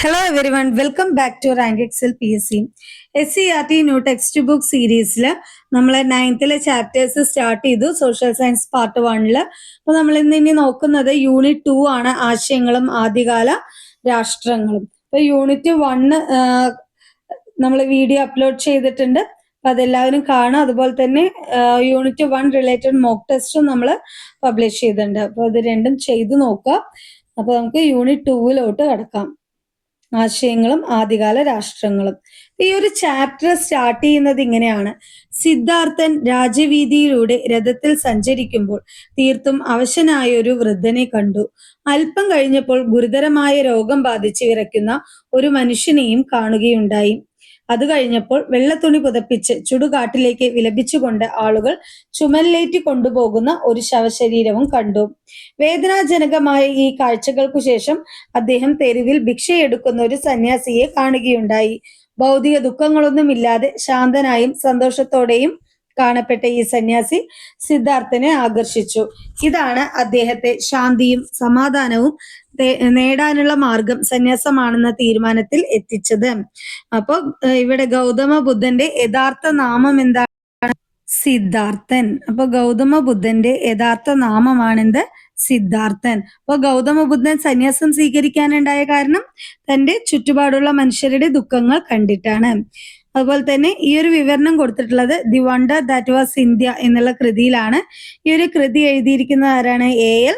Hello everyone, welcome back to Rank Excel PSC. SCRT new text book സീരീസിൽ നമ്മൾ 9th chapters start ചെയ്തു. Social science part 1. അപ്പോൾ നമ്മൾ ഇനി നോക്കുന്നത് യൂണിറ്റ് 2 ആണ്, ആശയങ്ങളും ആദ്യകാല രാഷ്ട്രങ്ങളും. അപ്പോൾ യൂണിറ്റ് 1 നമ്മൾ വീഡിയോ അപ്ലോഡ് ചെയ്തിട്ടുണ്ട്, അപ്പം അതെല്ലാവരും കാണുക. അതുപോലെ തന്നെ യൂണിറ്റ് 1 റിലേറ്റഡ് മോക്ക് ടെസ്റ്റും നമ്മൾ പബ്ലിഷ് ചെയ്തിട്ടുണ്ട്. അപ്പോൾ ഇത് രണ്ടും ചെയ്തു നോക്കുക. അപ്പോൾ നമുക്ക് യൂണിറ്റ് 2 കടക്കാം. ആശയങ്ങളും ആദ്യകാല രാഷ്ട്രങ്ങളും. ഈ ഒരു ചാപ്റ്റർ സ്റ്റാർട്ട് ചെയ്യുന്നത് ഇങ്ങനെയാണ്: സിദ്ധാർത്ഥൻ രാജവീതിയിലൂടെ രഥത്തിൽ സഞ്ചരിക്കുമ്പോൾ തീർത്തും അവശനായ ഒരു വൃദ്ധനെ കണ്ടു. അല്പം കഴിഞ്ഞപ്പോൾ ഗുരുതരമായ രോഗം ബാധിച്ച് വിറയ്ക്കുന്ന ഒരു മനുഷ്യനെയും കാണുകയുണ്ടായി. അത് കഴിഞ്ഞപ്പോൾ വെള്ളത്തുണി പുതപ്പിച്ച് ചുടുകാട്ടിലേക്ക് വിലപിച്ചുകൊണ്ട് ആളുകൾ ചുമലിലേറ്റി കൊണ്ടുപോകുന്ന ഒരു ശവശരീരവും കണ്ടു. വേദനാജനകമായ ഈ കാഴ്ചകൾക്കു ശേഷം അദ്ദേഹം തെരുവിൽ ഭിക്ഷയെടുക്കുന്ന ഒരു സന്യാസിയെ കാണുകയുണ്ടായി. ഭൗതിക ദുഃഖങ്ങളൊന്നുമില്ലാതെ ശാന്തനായും സന്തോഷത്തോടെയും കാണപ്പെട്ട ഈ സന്യാസി സിദ്ധാർത്ഥനെ ആകർഷിച്ചു. ഇതാണ് അദ്ദേഹത്തെ ശാന്തിയും സമാധാനവും നേടാനുള്ള മാർഗം സന്യാസമാണെന്ന തീരുമാനത്തിൽ എത്തിച്ചത്. അപ്പോൾ ഇവിടെ ഗൗതമ ബുദ്ധന്റെ യഥാർത്ഥ നാമം എന്താണ്? സിദ്ധാർത്ഥൻ. അപ്പൊ ഗൗതമ ബുദ്ധന്റെ യഥാർത്ഥ നാമമാണെന്ത്? സിദ്ധാർത്ഥൻ. അപ്പോൾ ഗൗതമ ബുദ്ധൻ സന്യാസം സ്വീകരിക്കാനുണ്ടായ കാരണം തന്റെ ചുറ്റുപാടുള്ള മനുഷ്യരുടെ ദുഃഖങ്ങൾ കണ്ടിട്ടാണ്. അതുപോലെ തന്നെ ഈ ഒരു വിവരണം കൊടുത്തിട്ടുള്ളത് the wonder that was India എന്നുള്ള കൃതിയിലാണ്. ഈ ഒരു കൃതി എഴുതിയിരിക്കുന്നത് ആരാണ്? A.L.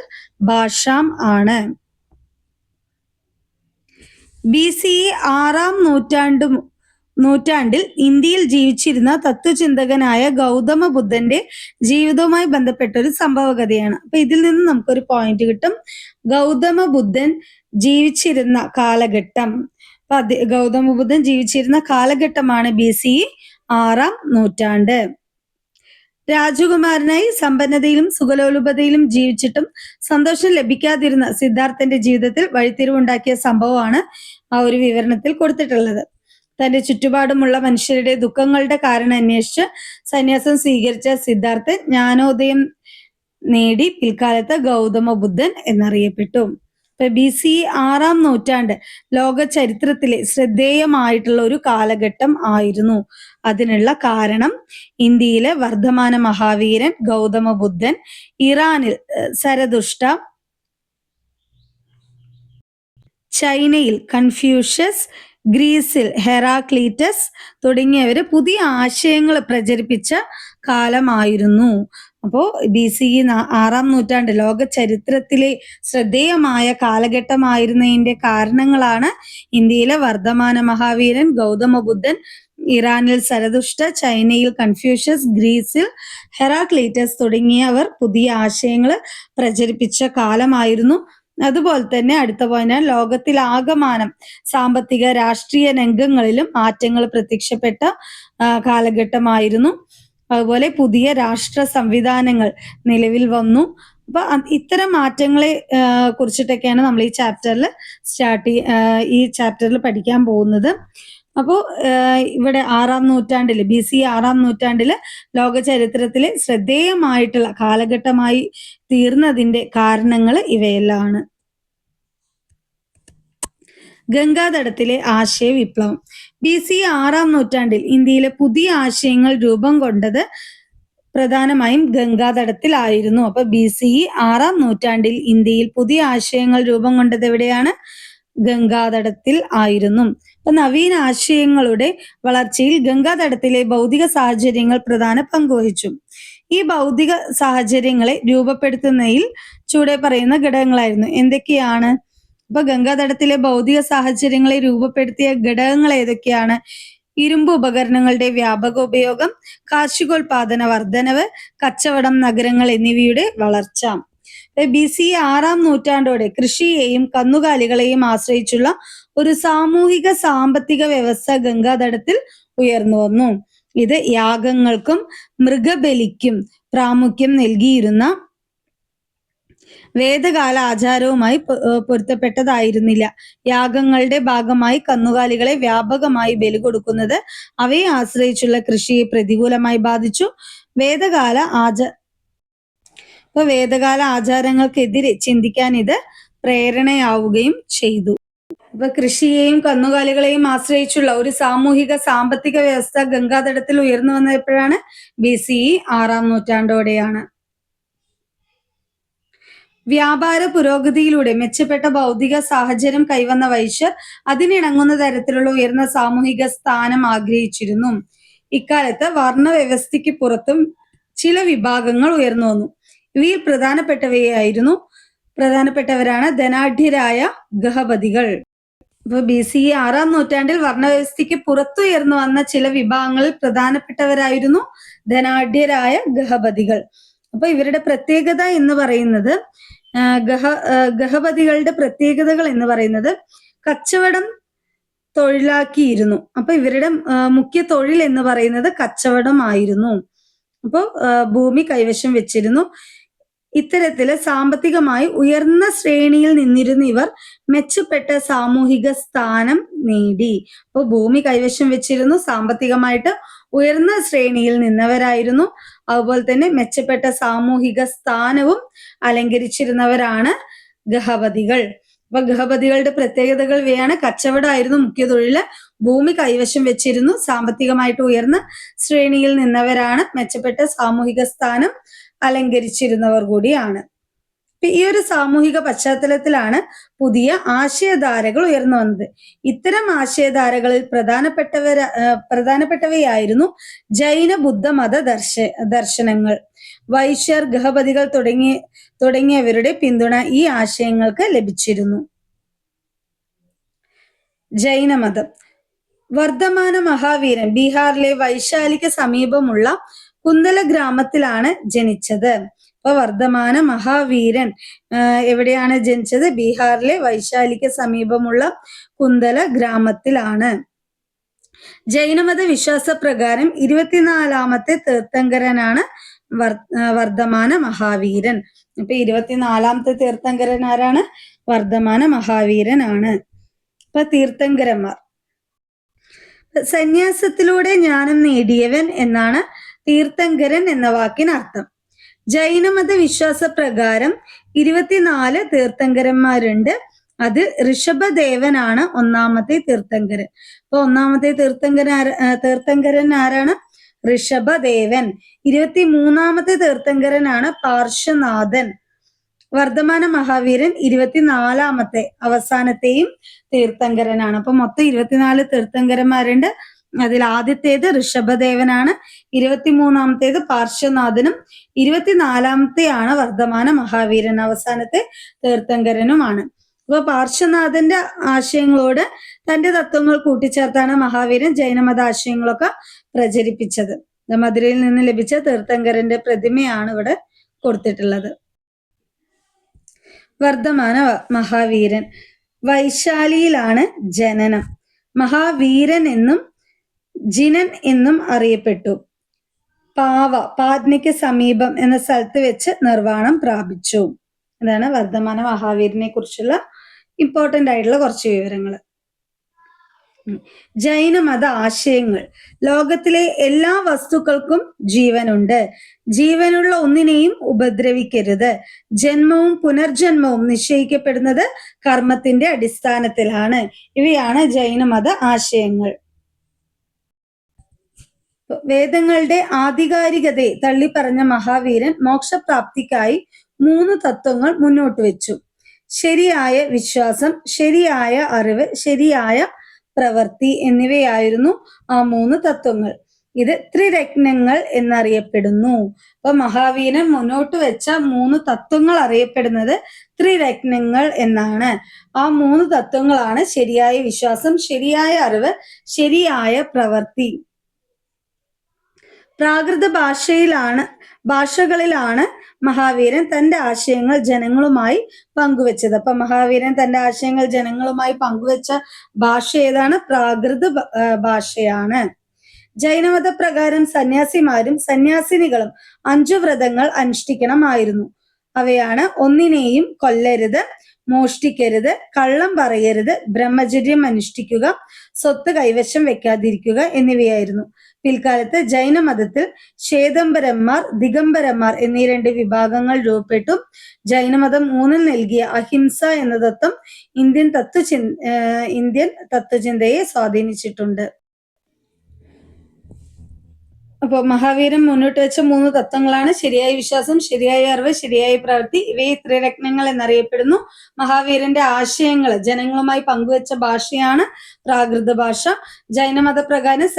ഭാഷാം ആണ്. BCE 6ാം നൂറ്റാണ്ടിൽ ഇന്ത്യയിൽ ജീവിച്ചിരുന്ന തത്വചിന്തകനായ ഗൗതമ ബുദ്ധന്റെ ജീവിതവുമായി ബന്ധപ്പെട്ട ഒരു സംഭവകഥയാണ്. അപ്പൊ ഇതിൽ നിന്ന് നമുക്കൊരു പോയിന്റ് കിട്ടും. ഗൗതമ ബുദ്ധൻ ജീവിച്ചിരുന്ന കാലഘട്ടം, ഗൗതമ ബുദ്ധൻ ജീവിച്ചിരുന്ന കാലഘട്ടമാണ് BCE 6ാം നൂറ്റാണ്ട്. രാജകുമാരനായി സമ്പന്നതയിലും സുഖലോലുപതയിലും ജീവിച്ചിട്ടും സന്തോഷം ലഭിക്കാതിരുന്ന സിദ്ധാർത്ഥന്റെ ജീവിതത്തിൽ വഴിത്തിരിവുണ്ടാക്കിയ സംഭവമാണ് ആ ഒരു വിവരണത്തിൽ കൊടുത്തിട്ടുള്ളത്. തന്റെ ചുറ്റുപാടുമുള്ള മനുഷ്യരുടെ ദുഃഖങ്ങളുടെ കാരണം അന്വേഷിച്ച് സന്യാസം സ്വീകരിച്ച സിദ്ധാർത്ഥൻ ജ്ഞാനോദയം നേടി പിൽക്കാലത്ത് ഗൗതമ ബുദ്ധൻ എന്നറിയപ്പെട്ടു. BCE 6ാം നൂറ്റാണ്ട് ലോക ചരിത്രത്തിലെ ശ്രദ്ധേയമായിട്ടുള്ള ഒരു കാലഘട്ടം ആയിരുന്നു. അതിനുള്ള കാരണം ഇന്ത്യയിലെ വർദ്ധമാന മഹാവീരൻ ഗൗതമ ബുദ്ധൻ, ഇറാനിൽ സരതുഷ്ട, ചൈനയിൽ കൺഫ്യൂഷ്യസ്, ഗ്രീസിൽ ഹെറാക്ലീറ്റസ് തുടങ്ങിയവര് പുതിയ ആശയങ്ങൾ പ്രചരിപ്പിച്ച കാലമായിരുന്നു. അപ്പോൾ BCE 6ാം നൂറ്റാണ്ട് ലോക ചരിത്രത്തിലെ ശ്രദ്ധേയമായ കാലഘട്ടമായിരുന്നതിന്റെ കാരണങ്ങളാണ് ഇന്ത്യയിലെ വർദ്ധമാന മഹാവീരൻ ഗൗതമ ബുദ്ധൻ, ഇറാനിൽ സരതുഷ്ട, ചൈനയിൽ കൺഫ്യൂഷ്യസ്, ഗ്രീസിൽ ഹെറാക്ലീറ്റസ് തുടങ്ങിയവർ പുതിയ ആശയങ്ങൾ പ്രചരിപ്പിച്ച കാലമായിരുന്നു. അതുപോലെ തന്നെ അടുത്ത പോയിന്റ്, ലോകത്തിലാകമാനം സാമ്പത്തിക രാഷ്ട്രീയ രംഗങ്ങളിലും മാറ്റങ്ങൾ പ്രത്യക്ഷപ്പെട്ട കാലഘട്ടമായിരുന്നു. അതുപോലെ പുതിയ രാഷ്ട്ര സംവിധാനങ്ങൾ നിലവിൽ വന്നു. അപ്പൊ ഇത്തരം മാറ്റങ്ങളെ കുറിച്ചിട്ടൊക്കെയാണ് നമ്മൾ ഈ ചാപ്റ്ററിൽ പഠിക്കാൻ പോകുന്നത്. അപ്പോൾ ഇവിടെ 6ാം നൂറ്റാണ്ടില് BCE 6ാം നൂറ്റാണ്ടില് ലോക ചരിത്രത്തിലെ ശ്രദ്ധേയമായിട്ടുള്ള കാലഘട്ടമായി തീർന്നതിന്റെ കാരണങ്ങൾ ഇവയെല്ലാം. ഗംഗാതടത്തിലെ ആശയ വിപ്ലവം. BCE 6ാം നൂറ്റാണ്ടിൽ ഇന്ത്യയിലെ പുതിയ ആശയങ്ങൾ രൂപം കൊണ്ടത് പ്രധാനമായും ഗംഗാതടത്തിലായിരുന്നു. അപ്പൊ BCE 6ാം നൂറ്റാണ്ടിൽ ഇന്ത്യയിൽ പുതിയ ആശയങ്ങൾ രൂപം കൊണ്ടത് എവിടെയാണ്? ഗംഗാതടത്തിൽ ആയിരുന്നു. അപ്പൊ നവീന ആശയങ്ങളുടെ വളർച്ചയിൽ ഗംഗാതടത്തിലെ ഭൗതിക സാഹചര്യങ്ങൾ പ്രധാന പങ്കുവഹിച്ചു. ഈ ഭൗതിക സാഹചര്യങ്ങളെ രൂപപ്പെടുത്തുന്നതിൽ ചുവടെ പറയുന്ന ഘടകങ്ങളായിരുന്നു. എന്തൊക്കെയാണ്? അപ്പൊ ഗംഗാതടത്തിലെ ഭൗതിക സാഹചര്യങ്ങളെ രൂപപ്പെടുത്തിയ ഘടകങ്ങൾ ഏതൊക്കെയാണ്? ഇരുമ്പ് ഉപകരണങ്ങളുടെ വ്യാപക ഉപയോഗം, കാർഷികോൽപാദന വർധനവ്, കച്ചവടം, നഗരങ്ങൾ എന്നിവയുടെ വളർച്ച. BCE 6ാം നൂറ്റാണ്ടോടെ കൃഷിയെയും കന്നുകാലികളെയും ആശ്രയിച്ചുള്ള ഒരു സാമൂഹിക സാമ്പത്തിക വ്യവസ്ഥ ഗംഗാതടത്തിൽ ഉയർന്നു വന്നു. ഇത് യാഗങ്ങൾക്കും മൃഗബലിക്കും പ്രാമുഖ്യം നൽകിയിരുന്ന വേദകാല ആചാരവുമായി പൊരുത്തപ്പെട്ടതായിരുന്നില്ല. യാഗങ്ങളുടെ ഭാഗമായി കന്നുകാലികളെ വ്യാപകമായി ബലി കൊടുക്കുന്നത് അവയെ ആശ്രയിച്ചുള്ള കൃഷിയെ പ്രതികൂലമായി ബാധിച്ചു. വേദകാല ആചാരങ്ങൾക്കെതിരെ ചിന്തിക്കാൻ ഇത് പ്രേരണയാവുകയും ചെയ്തു. ഇപ്പൊ കൃഷിയെയും കന്നുകാലികളെയും ആശ്രയിച്ചുള്ള ഒരു സാമൂഹിക സാമ്പത്തിക വ്യവസ്ഥ ഗംഗാതടത്തിൽ ഉയർന്നു വന്നത് എപ്പോഴാണ്? BCE 6-ാം നൂറ്റാണ്ടോടെയാണ്. വ്യാപാര പുരോഗതിയിലൂടെ മെച്ചപ്പെട്ട ഭൗതിക സാഹചര്യം കൈവന്ന വൈശ്യർ അതിനിണങ്ങുന്ന തരത്തിലുള്ള ഉയർന്ന സാമൂഹിക സ്ഥാനം ആഗ്രഹിച്ചിരുന്നു. ഇക്കാലത്ത് വർണ്ണവ്യവസ്ഥയ്ക്ക് പുറത്തും ചില വിഭാഗങ്ങൾ ഉയർന്നു വന്നു. ഇവയിൽ പ്രധാനപ്പെട്ടവരാണ് ധനാഢ്യരായ ഗഹപതികൾ. ഇപ്പൊ BCE 6-ാം നൂറ്റാണ്ടിൽ വർണ്ണവ്യവസ്ഥയ്ക്ക് പുറത്തുയർന്നു വന്ന ചില വിഭാഗങ്ങളിൽ പ്രധാനപ്പെട്ടവരായിരുന്നു ധനാഢ്യരായ ഗഹപതികൾ. അപ്പൊ ഇവരുടെ പ്രത്യേകത എന്ന് പറയുന്നത് ഗഹപതികളുടെ പ്രത്യേകതകൾ എന്ന് പറയുന്നത് കച്ചവടം തൊഴിലാക്കിയിരുന്നു. അപ്പൊ ഇവരുടെ മുഖ്യ തൊഴിൽ എന്ന് പറയുന്നത് കച്ചവടമായിരുന്നു. അപ്പൊ ഭൂമി കൈവശം വെച്ചിരുന്നു. ഇത്തരത്തില് സാമ്പത്തികമായി ഉയർന്ന ശ്രേണിയിൽ നിന്നിരുന്ന ഇവർ മെച്ചപ്പെട്ട സാമൂഹിക സ്ഥാനം നേടി. അപ്പൊ ഭൂമി കൈവശം വെച്ചിരുന്നു, സാമ്പത്തികമായിട്ട് ഉയർന്ന ശ്രേണിയിൽ നിന്നവരായിരുന്നു. അതുപോലെ തന്നെ മെച്ചപ്പെട്ട സാമൂഹിക സ്ഥാനവും അലങ്കരിച്ചിരുന്നവരാണ് ഗഹപതികൾ. അപ്പൊ ഗഹപതികളുടെ പ്രത്യേകതകൾ ഇവയാണ്: കച്ചവടമായിരുന്നു മുഖ്യ തൊഴില്, ഭൂമി കൈവശം വെച്ചിരുന്നു, സാമ്പത്തികമായിട്ട് ഉയർന്ന ശ്രേണിയിൽ നിന്നവരാണ്, മെച്ചപ്പെട്ട സാമൂഹിക സ്ഥാനം അലങ്കരിച്ചിരുന്നവർ കൂടിയാണ്. ഈ ഒരു സാമൂഹിക പശ്ചാത്തലത്തിലാണ് പുതിയ ആശയധാരകൾ ഉയർന്നു വന്നത്. ഇത്തരം ആശയധാരകളിൽ പ്രധാനപ്പെട്ടവയായിരുന്നു ജൈന ബുദ്ധ മത ദർശനങ്ങൾ. വൈശ്യർ, ഗഹപതികൾ തുടങ്ങിയവരുടെ പിന്തുണ ഈ ആശയങ്ങൾക്ക് ലഭിച്ചിരുന്നു. ജൈനമതം. വർദ്ധമാന മഹാവീരൻ ബീഹാറിലെ വൈശാലിക്ക് സമീപമുള്ള കുന്തല ഗ്രാമത്തിലാണ് ജനിച്ചത്. അപ്പൊ വർദ്ധമാന മഹാവീരൻ എവിടെയാണ് ജനിച്ചത്? ബീഹാറിലെ വൈശാലിക്ക് സമീപമുള്ള കുന്തല ഗ്രാമത്തിലാണ്. ജൈനമത വിശ്വാസപ്രകാരം 24-ാമത്തെ തീർത്ഥങ്കരനാണ് വർദ്ധമാന മഹാവീരൻ. ഇപ്പൊ 24-ാമത്തെ തീർത്ഥങ്കരൻ ആരാണ്? വർദ്ധമാന മഹാവീരനാണ്. ഇപ്പൊ തീർത്ഥങ്കരന്മാർ. സന്യാസത്തിലൂടെ ജ്ഞാനം നേടിയവൻ എന്നാണ് തീർത്ഥങ്കരൻ എന്ന വാക്കിനർത്ഥം. ജൈനമത വിശ്വാസപ്രകാരം 24 തീർത്ഥങ്കരന്മാരുണ്ട്. അത് ഋഷഭദേവനാണ് ഒന്നാമത്തെ തീർത്ഥങ്കരൻ. അപ്പൊ ഒന്നാമത്തെ തീർത്ഥങ്കരൻ ആരാണ്? ഋഷഭദേവൻ. 23-ാമത്തെ തീർത്ഥങ്കരനാണ് പാർശ്വനാഥൻ. വർദ്ധമാന മഹാവീരൻ 24-ാമത്തെ അവസാനത്തെയും തീർത്ഥങ്കരനാണ്. അപ്പൊ മൊത്തം 24 തീർത്ഥങ്കരന്മാരുണ്ട്. അതിൽ ആദ്യത്തേത് ഋഷഭദേവനാണ്, 23-ാമത്തേത് പാർശ്വനാഥനും, 24-ാമത്തെയാണ് വർദ്ധമാന മഹാവീരൻ, അവസാനത്തെ തീർത്ഥങ്കരനുമാണ്. അപ്പൊ പാർശ്വനാഥന്റെ ആശയങ്ങളോട് തന്റെ തത്വങ്ങൾ കൂട്ടിച്ചേർത്താണ് മഹാവീരൻ ജൈനമത ആശയങ്ങളൊക്കെ പ്രചരിപ്പിച്ചത്. മധുരയിൽ നിന്ന് ലഭിച്ച തീർത്ഥങ്കരന്റെ പ്രതിമയാണ് ഇവിടെ കൊടുത്തിട്ടുള്ളത്. വർദ്ധമാന മഹാവീരൻ. വൈശാലിയിലാണ് ജനനം. മഹാവീരൻ എന്നും ജിനൻ എന്നും അറിയപ്പെട്ടു. പാറ്റ്നയ്ക്ക് സമീപം എന്ന സ്ഥലത്ത് വെച്ച് നിർവ്വാണം പ്രാപിച്ചു. അതാണ് വർദ്ധമാന മഹാവീരനെ കുറിച്ചുള്ള ഇമ്പോർട്ടന്റ് ആയിട്ടുള്ള കുറച്ച് വിവരങ്ങൾ. ജൈനമത ആശയങ്ങൾ. ലോകത്തിലെ എല്ലാ വസ്തുക്കൾക്കും ജീവനുണ്ട്. ജീവനുള്ള ഒന്നിനെയും ഉപദ്രവിക്കരുത്. ജന്മവും പുനർജന്മവും നിശ്ചയിക്കപ്പെടുന്നത് കർമ്മത്തിന്റെ അടിസ്ഥാനത്തിലാണ്. ഇവയാണ് ജൈനമത ആശയങ്ങൾ. വേദങ്ങളുടെ ആധികാരികതയെ തള്ളിപ്പറഞ്ഞ മഹാവീരൻ മോക്ഷപ്രാപ്തിക്കായി 3 തത്വങ്ങൾ മുന്നോട്ട് വെച്ചു. ശരിയായ വിശ്വാസം, ശരിയായ അറിവ്, ശരിയായ പ്രവൃത്തി എന്നിവയായിരുന്നു ആ 3 തത്വങ്ങൾ. ഇത് ത്രിരത്നങ്ങൾ എന്നറിയപ്പെടുന്നു. അപ്പൊ മഹാവീരൻ മുന്നോട്ട് വെച്ച 3 തത്വങ്ങൾ അറിയപ്പെടുന്നത് ത്രിരത്നങ്ങൾ എന്നാണ്. ആ 3 തത്വങ്ങളാണ് ശരിയായ വിശ്വാസം, ശരിയായ അറിവ്, ശരിയായ പ്രവൃത്തി. പ്രാകൃത ഭാഷകളിലാണ് മഹാവീരൻ തന്റെ ആശയങ്ങൾ ജനങ്ങളുമായി പങ്കുവെച്ചത്. അപ്പൊ മഹാവീരൻ തന്റെ ആശയങ്ങൾ ജനങ്ങളുമായി പങ്കുവെച്ച ഭാഷ ഏതാണ്? പ്രാകൃത ഭാഷയാണ്. ജൈനമത പ്രകാരം സന്യാസിമാരും സന്യാസിനികളും 5 വ്രതങ്ങൾ അനുഷ്ഠിക്കണമായിരുന്നു. അവയാണ്: ഒന്നിനെയും കൊല്ലരുത്, മോഷ്ടിക്കരുത്, കള്ളം പറയരുത്, ബ്രഹ്മചര്യം അനുഷ്ഠിക്കുക, സ്വത്ത് കൈവശം വെക്കാതിരിക്കുക എന്നിവയായിരുന്നു. പിൽക്കാലത്ത് ജൈനമതത്തിൽ ശ്വേതംബരന്മാർ, ദിഗംബരന്മാർ എന്നീ രണ്ട് വിഭാഗങ്ങൾ രൂപപ്പെട്ടു. ജൈനമതം ഊന്നൽ നൽകിയ അഹിംസ എന്ന തത്വം ഇന്ത്യൻ തത്വചിന്തയെ സ്വാധീനിച്ചിട്ടുണ്ട്. അപ്പോൾ മഹാവീരൻ മുന്നോട്ട് വെച്ച 3 തത്വങ്ങളാണ് ശരിയായ വിശ്വാസം, ശരിയായ അറിവ്, ശരിയായ പ്രവൃത്തി. ഇവയെ ത്രിരത്നങ്ങൾ എന്നറിയപ്പെടുന്നു. മഹാവീരന്റെ ആശയങ്ങൾ ജനങ്ങളുമായി പങ്കുവച്ച ഭാഷയാണ് പ്രാകൃത ഭാഷ. ജൈനമതപ്രകാരം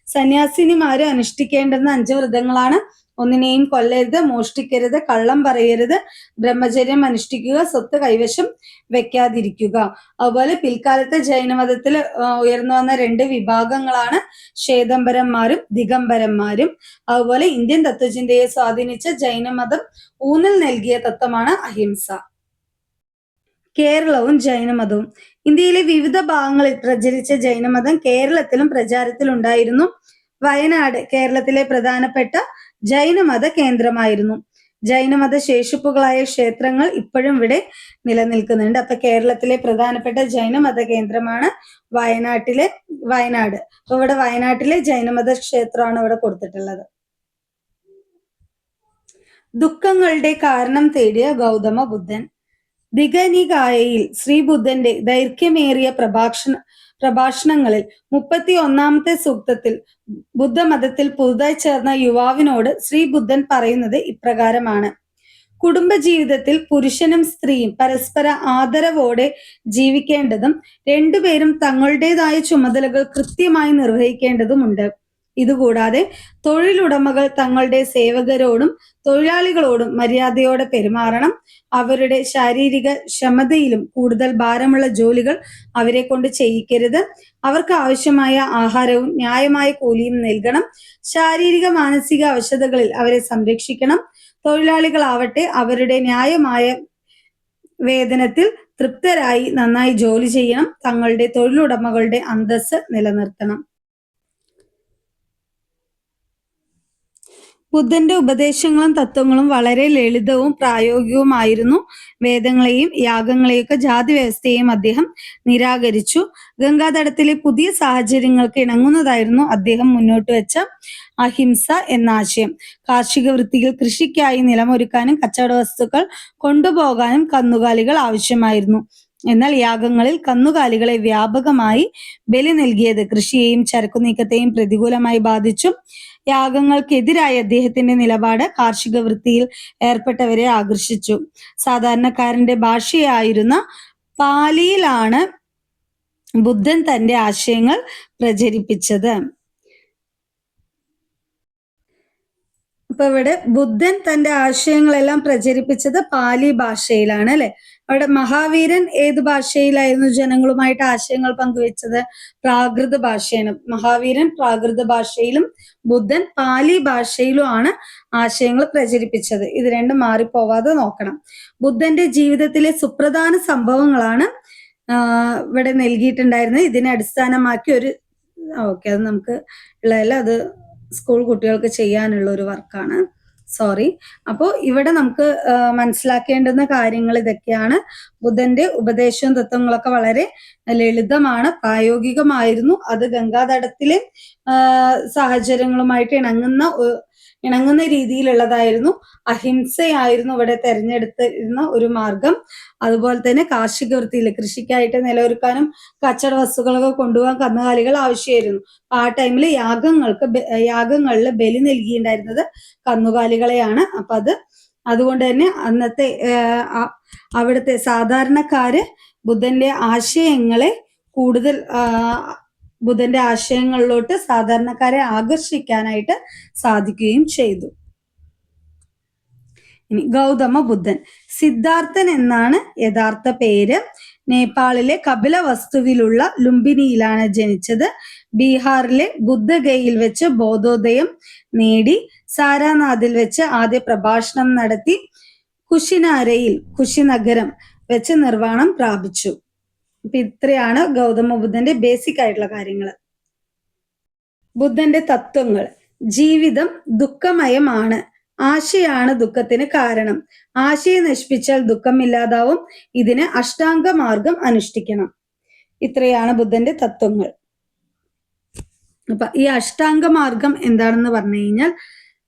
സന്യാസിനിമാര് അനുഷ്ഠിക്കേണ്ടുന്ന 5 വ്രതങ്ങളാണ്. ഒന്നിനെയും കൊല്ലരുത്, മോഷ്ടിക്കരുത്, കള്ളം പറയരുത്, ബ്രഹ്മചര്യം അനുഷ്ഠിക്കുക, സ്വത്ത് കൈവശം വെക്കാതിരിക്കുക. അതുപോലെ പിൽക്കാലത്തെ ജൈനമതത്തിൽ ഉയർന്നു വന്ന 2 വിഭാഗങ്ങളാണ് ശ്വേതംബരന്മാരും ദിഗംബരന്മാരും. അതുപോലെ ഇന്ത്യൻ തത്വചിന്തയെ സ്വാധീനിച്ച ജൈനമതം ഊന്നൽ നൽകിയ തത്വമാണ് അഹിംസ. കേരളവും ജൈനമതവും. ഇന്ത്യയിലെ വിവിധ ഭാഗങ്ങളിൽ പ്രചരിച്ച ജൈനമതം കേരളത്തിലും പ്രചാരത്തിലുണ്ടായിരുന്നു. വയനാട് കേരളത്തിലെ പ്രധാനപ്പെട്ട ജൈനമത കേന്ദ്രമായിരുന്നു. ജൈനമത ശേഷിപ്പുകളായ ക്ഷേത്രങ്ങൾ ഇപ്പോഴും ഇവിടെ നിലനിൽക്കുന്നുണ്ട്. അപ്പൊ കേരളത്തിലെ പ്രധാനപ്പെട്ട ജൈനമത കേന്ദ്രമാണ് വയനാട്. അപ്പൊ ഇവിടെ വയനാട്ടിലെ ജൈനമത ക്ഷേത്രമാണ് ഇവിടെ കൊടുത്തിട്ടുള്ളത്. ദുഃഖങ്ങളുടെ കാരണം തേടിയ ഗൗതമ ബുദ്ധൻ. ദിഗനികായയിൽ ശ്രീബുദ്ധന്റെ ദൈർഘ്യമേറിയ പ്രഭാഷണങ്ങളിൽ 31-ാമത്തെ സൂക്തത്തിൽ ബുദ്ധമതത്തിൽ പുതുതായി ചേർന്ന യുവാവിനോട് ശ്രീബുദ്ധൻ പറയുന്നത് ഇപ്രകാരമാണ്: കുടുംബജീവിതത്തിൽ പുരുഷനും സ്ത്രീയും പരസ്പര ആദരവോടെ ജീവിക്കേണ്ടതും രണ്ടുപേരും തങ്ങളുടേതായ ചുമതലകൾ കൃത്യമായി നിർവഹിക്കേണ്ടതുമുണ്ട്. ഇതുകൂടാതെ തൊഴിലുടമകൾ തങ്ങളുടെ സേവകരോടും തൊഴിലാളികളോടും മര്യാദയോടെ പെരുമാറണം. അവരുടെ ശാരീരിക ക്ഷമതയിലും കൂടുതൽ ഭാരമുള്ള ജോലികൾ അവരെ കൊണ്ട് ചെയ്യിക്കരുത്. അവർക്ക് ആവശ്യമായ ആഹാരവും ന്യായമായ കൂലിയും നൽകണം. ശാരീരിക മാനസിക അവശതകളിൽ അവരെ സംരക്ഷിക്കണം. തൊഴിലാളികളാവട്ടെ അവരുടെ ന്യായമായ വേതനത്തിൽ തൃപ്തരായി നന്നായി ജോലി ചെയ്യണം. തങ്ങളുടെ തൊഴിലുടമകളുടെ അന്തസ്സ് നിലനിർത്തണം. ബുദ്ധന്റെ ഉപദേശങ്ങളും തത്വങ്ങളും വളരെ ലളിതവും പ്രായോഗികവുമായിരുന്നു. വേദങ്ങളെയും യാഗങ്ങളെയൊക്കെ ജാതി വ്യവസ്ഥയെയും അദ്ദേഹം നിരാകരിച്ചു. ഗംഗാതടത്തിലെ പുതിയ സാഹചര്യങ്ങൾക്ക് ഇണങ്ങുന്നതായിരുന്നു അദ്ദേഹം മുന്നോട്ട് വെച്ച അഹിംസ എന്ന ആശയം. കാർഷിക വൃത്തിയിൽ കൃഷിക്കായി നിലമൊരുക്കാനും കച്ചവട വസ്തുക്കൾ കൊണ്ടുപോകാനും കന്നുകാലികൾ ആവശ്യമായിരുന്നു. എന്നാൽ യാഗങ്ങളിൽ കന്നുകാലികളെ വ്യാപകമായി ബലി നൽകിയത് കൃഷിയെയും ചരക്കുനീക്കത്തെയും പ്രതികൂലമായി ബാധിച്ചു. യാഗങ്ങൾക്കെതിരായ അദ്ദേഹത്തിന്റെ നിലപാട് കാർഷിക വൃത്തിയിൽ ഏർപ്പെട്ടവരെ ആകർഷിച്ചു. സാധാരണക്കാരന്റെ ഭാഷയായിരുന്ന പാലിയിലാണ് ബുദ്ധൻ തന്റെ ആശയങ്ങൾ പ്രചരിപ്പിച്ചത്. അപ്പൊ ഇവിടെ ബുദ്ധൻ തന്റെ ആശയങ്ങളെല്ലാം പ്രചരിപ്പിച്ചത് പാലി ഭാഷയിലാണ് അല്ലെ. അവിടെ മഹാവീരൻ ഏത് ഭാഷയിലായിരുന്നു ജനങ്ങളുമായിട്ട് ആശയങ്ങൾ പങ്കുവെച്ചത്? പ്രാകൃത ഭാഷയാണ്. മഹാവീരൻ പ്രാകൃത ഭാഷയിലും ബുദ്ധൻ പാലി ഭാഷയിലുമാണ് ആശയങ്ങൾ പ്രചരിപ്പിച്ചത്. ഇത് രണ്ടും മാറിപ്പോവാതെ നോക്കണം. ബുദ്ധന്റെ ജീവിതത്തിലെ സുപ്രധാന സംഭവങ്ങളാണ് ഇവിടെ നൽകിയിട്ടുണ്ടായിരുന്നത്. ഇതിനെ അടിസ്ഥാനമാക്കി അത് നമുക്ക് ഉള്ളതല്ല, അത് സ്കൂൾ കുട്ടികൾക്ക് ചെയ്യാനുള്ള ഒരു വർക്കാണ്. സോറി. അപ്പോൾ ഇവിടെ നമുക്ക് മനസ്സിലാക്കേണ്ടുന്ന കാര്യങ്ങൾ ഇതൊക്കെയാണ്. ബുദ്ധന്റെ ഉപദേശവും തത്വങ്ങളൊക്കെ വളരെ ലളിതമാണ്, പ്രായോഗികമായിരുന്നു. അത് ഗംഗാതടത്തിലെ സാഹചര്യങ്ങളുമായിട്ട് ഇണങ്ങുന്ന രീതിയിലുള്ളതായിരുന്നു. അഹിംസയായിരുന്നു ഇവിടെ തെരഞ്ഞെടുത്തിരുന്ന ഒരു മാർഗം. അതുപോലെ തന്നെ കാർഷിക വൃത്തിയിൽ കൃഷിക്കായിട്ട് നിലനിൽക്കാനും കച്ചവട വസ്തുക്കളൊക്കെ കൊണ്ടുപോകാൻ കന്നുകാലികൾ ആവശ്യമായിരുന്നു. ആ ടൈമിൽ യാഗങ്ങളിൽ ബലി നൽകിയിട്ടുണ്ടായിരുന്നത് കന്നുകാലികളെയാണ്. അപ്പൊ അതുകൊണ്ട് തന്നെ അന്നത്തെ അവിടുത്തെ സാധാരണക്കാര് ബുദ്ധന്റെ ആശയങ്ങളിലോട്ട് സാധാരണക്കാരെ ആകർഷിക്കാനായിട്ട് സാധിക്കുകയും ചെയ്തു. ഇനി ഗൗതമ ബുദ്ധൻ. സിദ്ധാർത്ഥൻ എന്നാണ് യഥാർത്ഥ പേര്. നേപ്പാളിലെ കപിലവസ്തുവിലുള്ള ലുംബിനിയിലാണ് ജനിച്ചത്. ബീഹാറിലെ ബുദ്ധഗയയിൽ വെച്ച് ബോധോദയം നേടി. സാരാനാഥിൽ വെച്ച് ആദ്യ പ്രഭാഷണം നടത്തി. കുശിനഗരം വെച്ച് നിർവ്വാണം പ്രാപിച്ചു. അപ്പൊ ഇത്രയാണ് ഗൗതമ ബുദ്ധന്റെ ബേസിക് ആയിട്ടുള്ള കാര്യങ്ങൾ. ബുദ്ധന്റെ തത്വങ്ങൾ: ജീവിതം ദുഃഖമയമാണ്, ആശയാണ് ദുഃഖത്തിന് കാരണം. ആശയെ നശിപ്പിച്ചാൽ ദുഃഖം ഇല്ലാതാവും. ഇതിന് അഷ്ടാംഗ മാർഗം അനുഷ്ഠിക്കണം. ഇത്രയാണ് ബുദ്ധന്റെ തത്വങ്ങൾ. അപ്പൊ ഈ അഷ്ടാംഗ മാർഗം എന്താണെന്ന് പറഞ്ഞു കഴിഞ്ഞാൽ,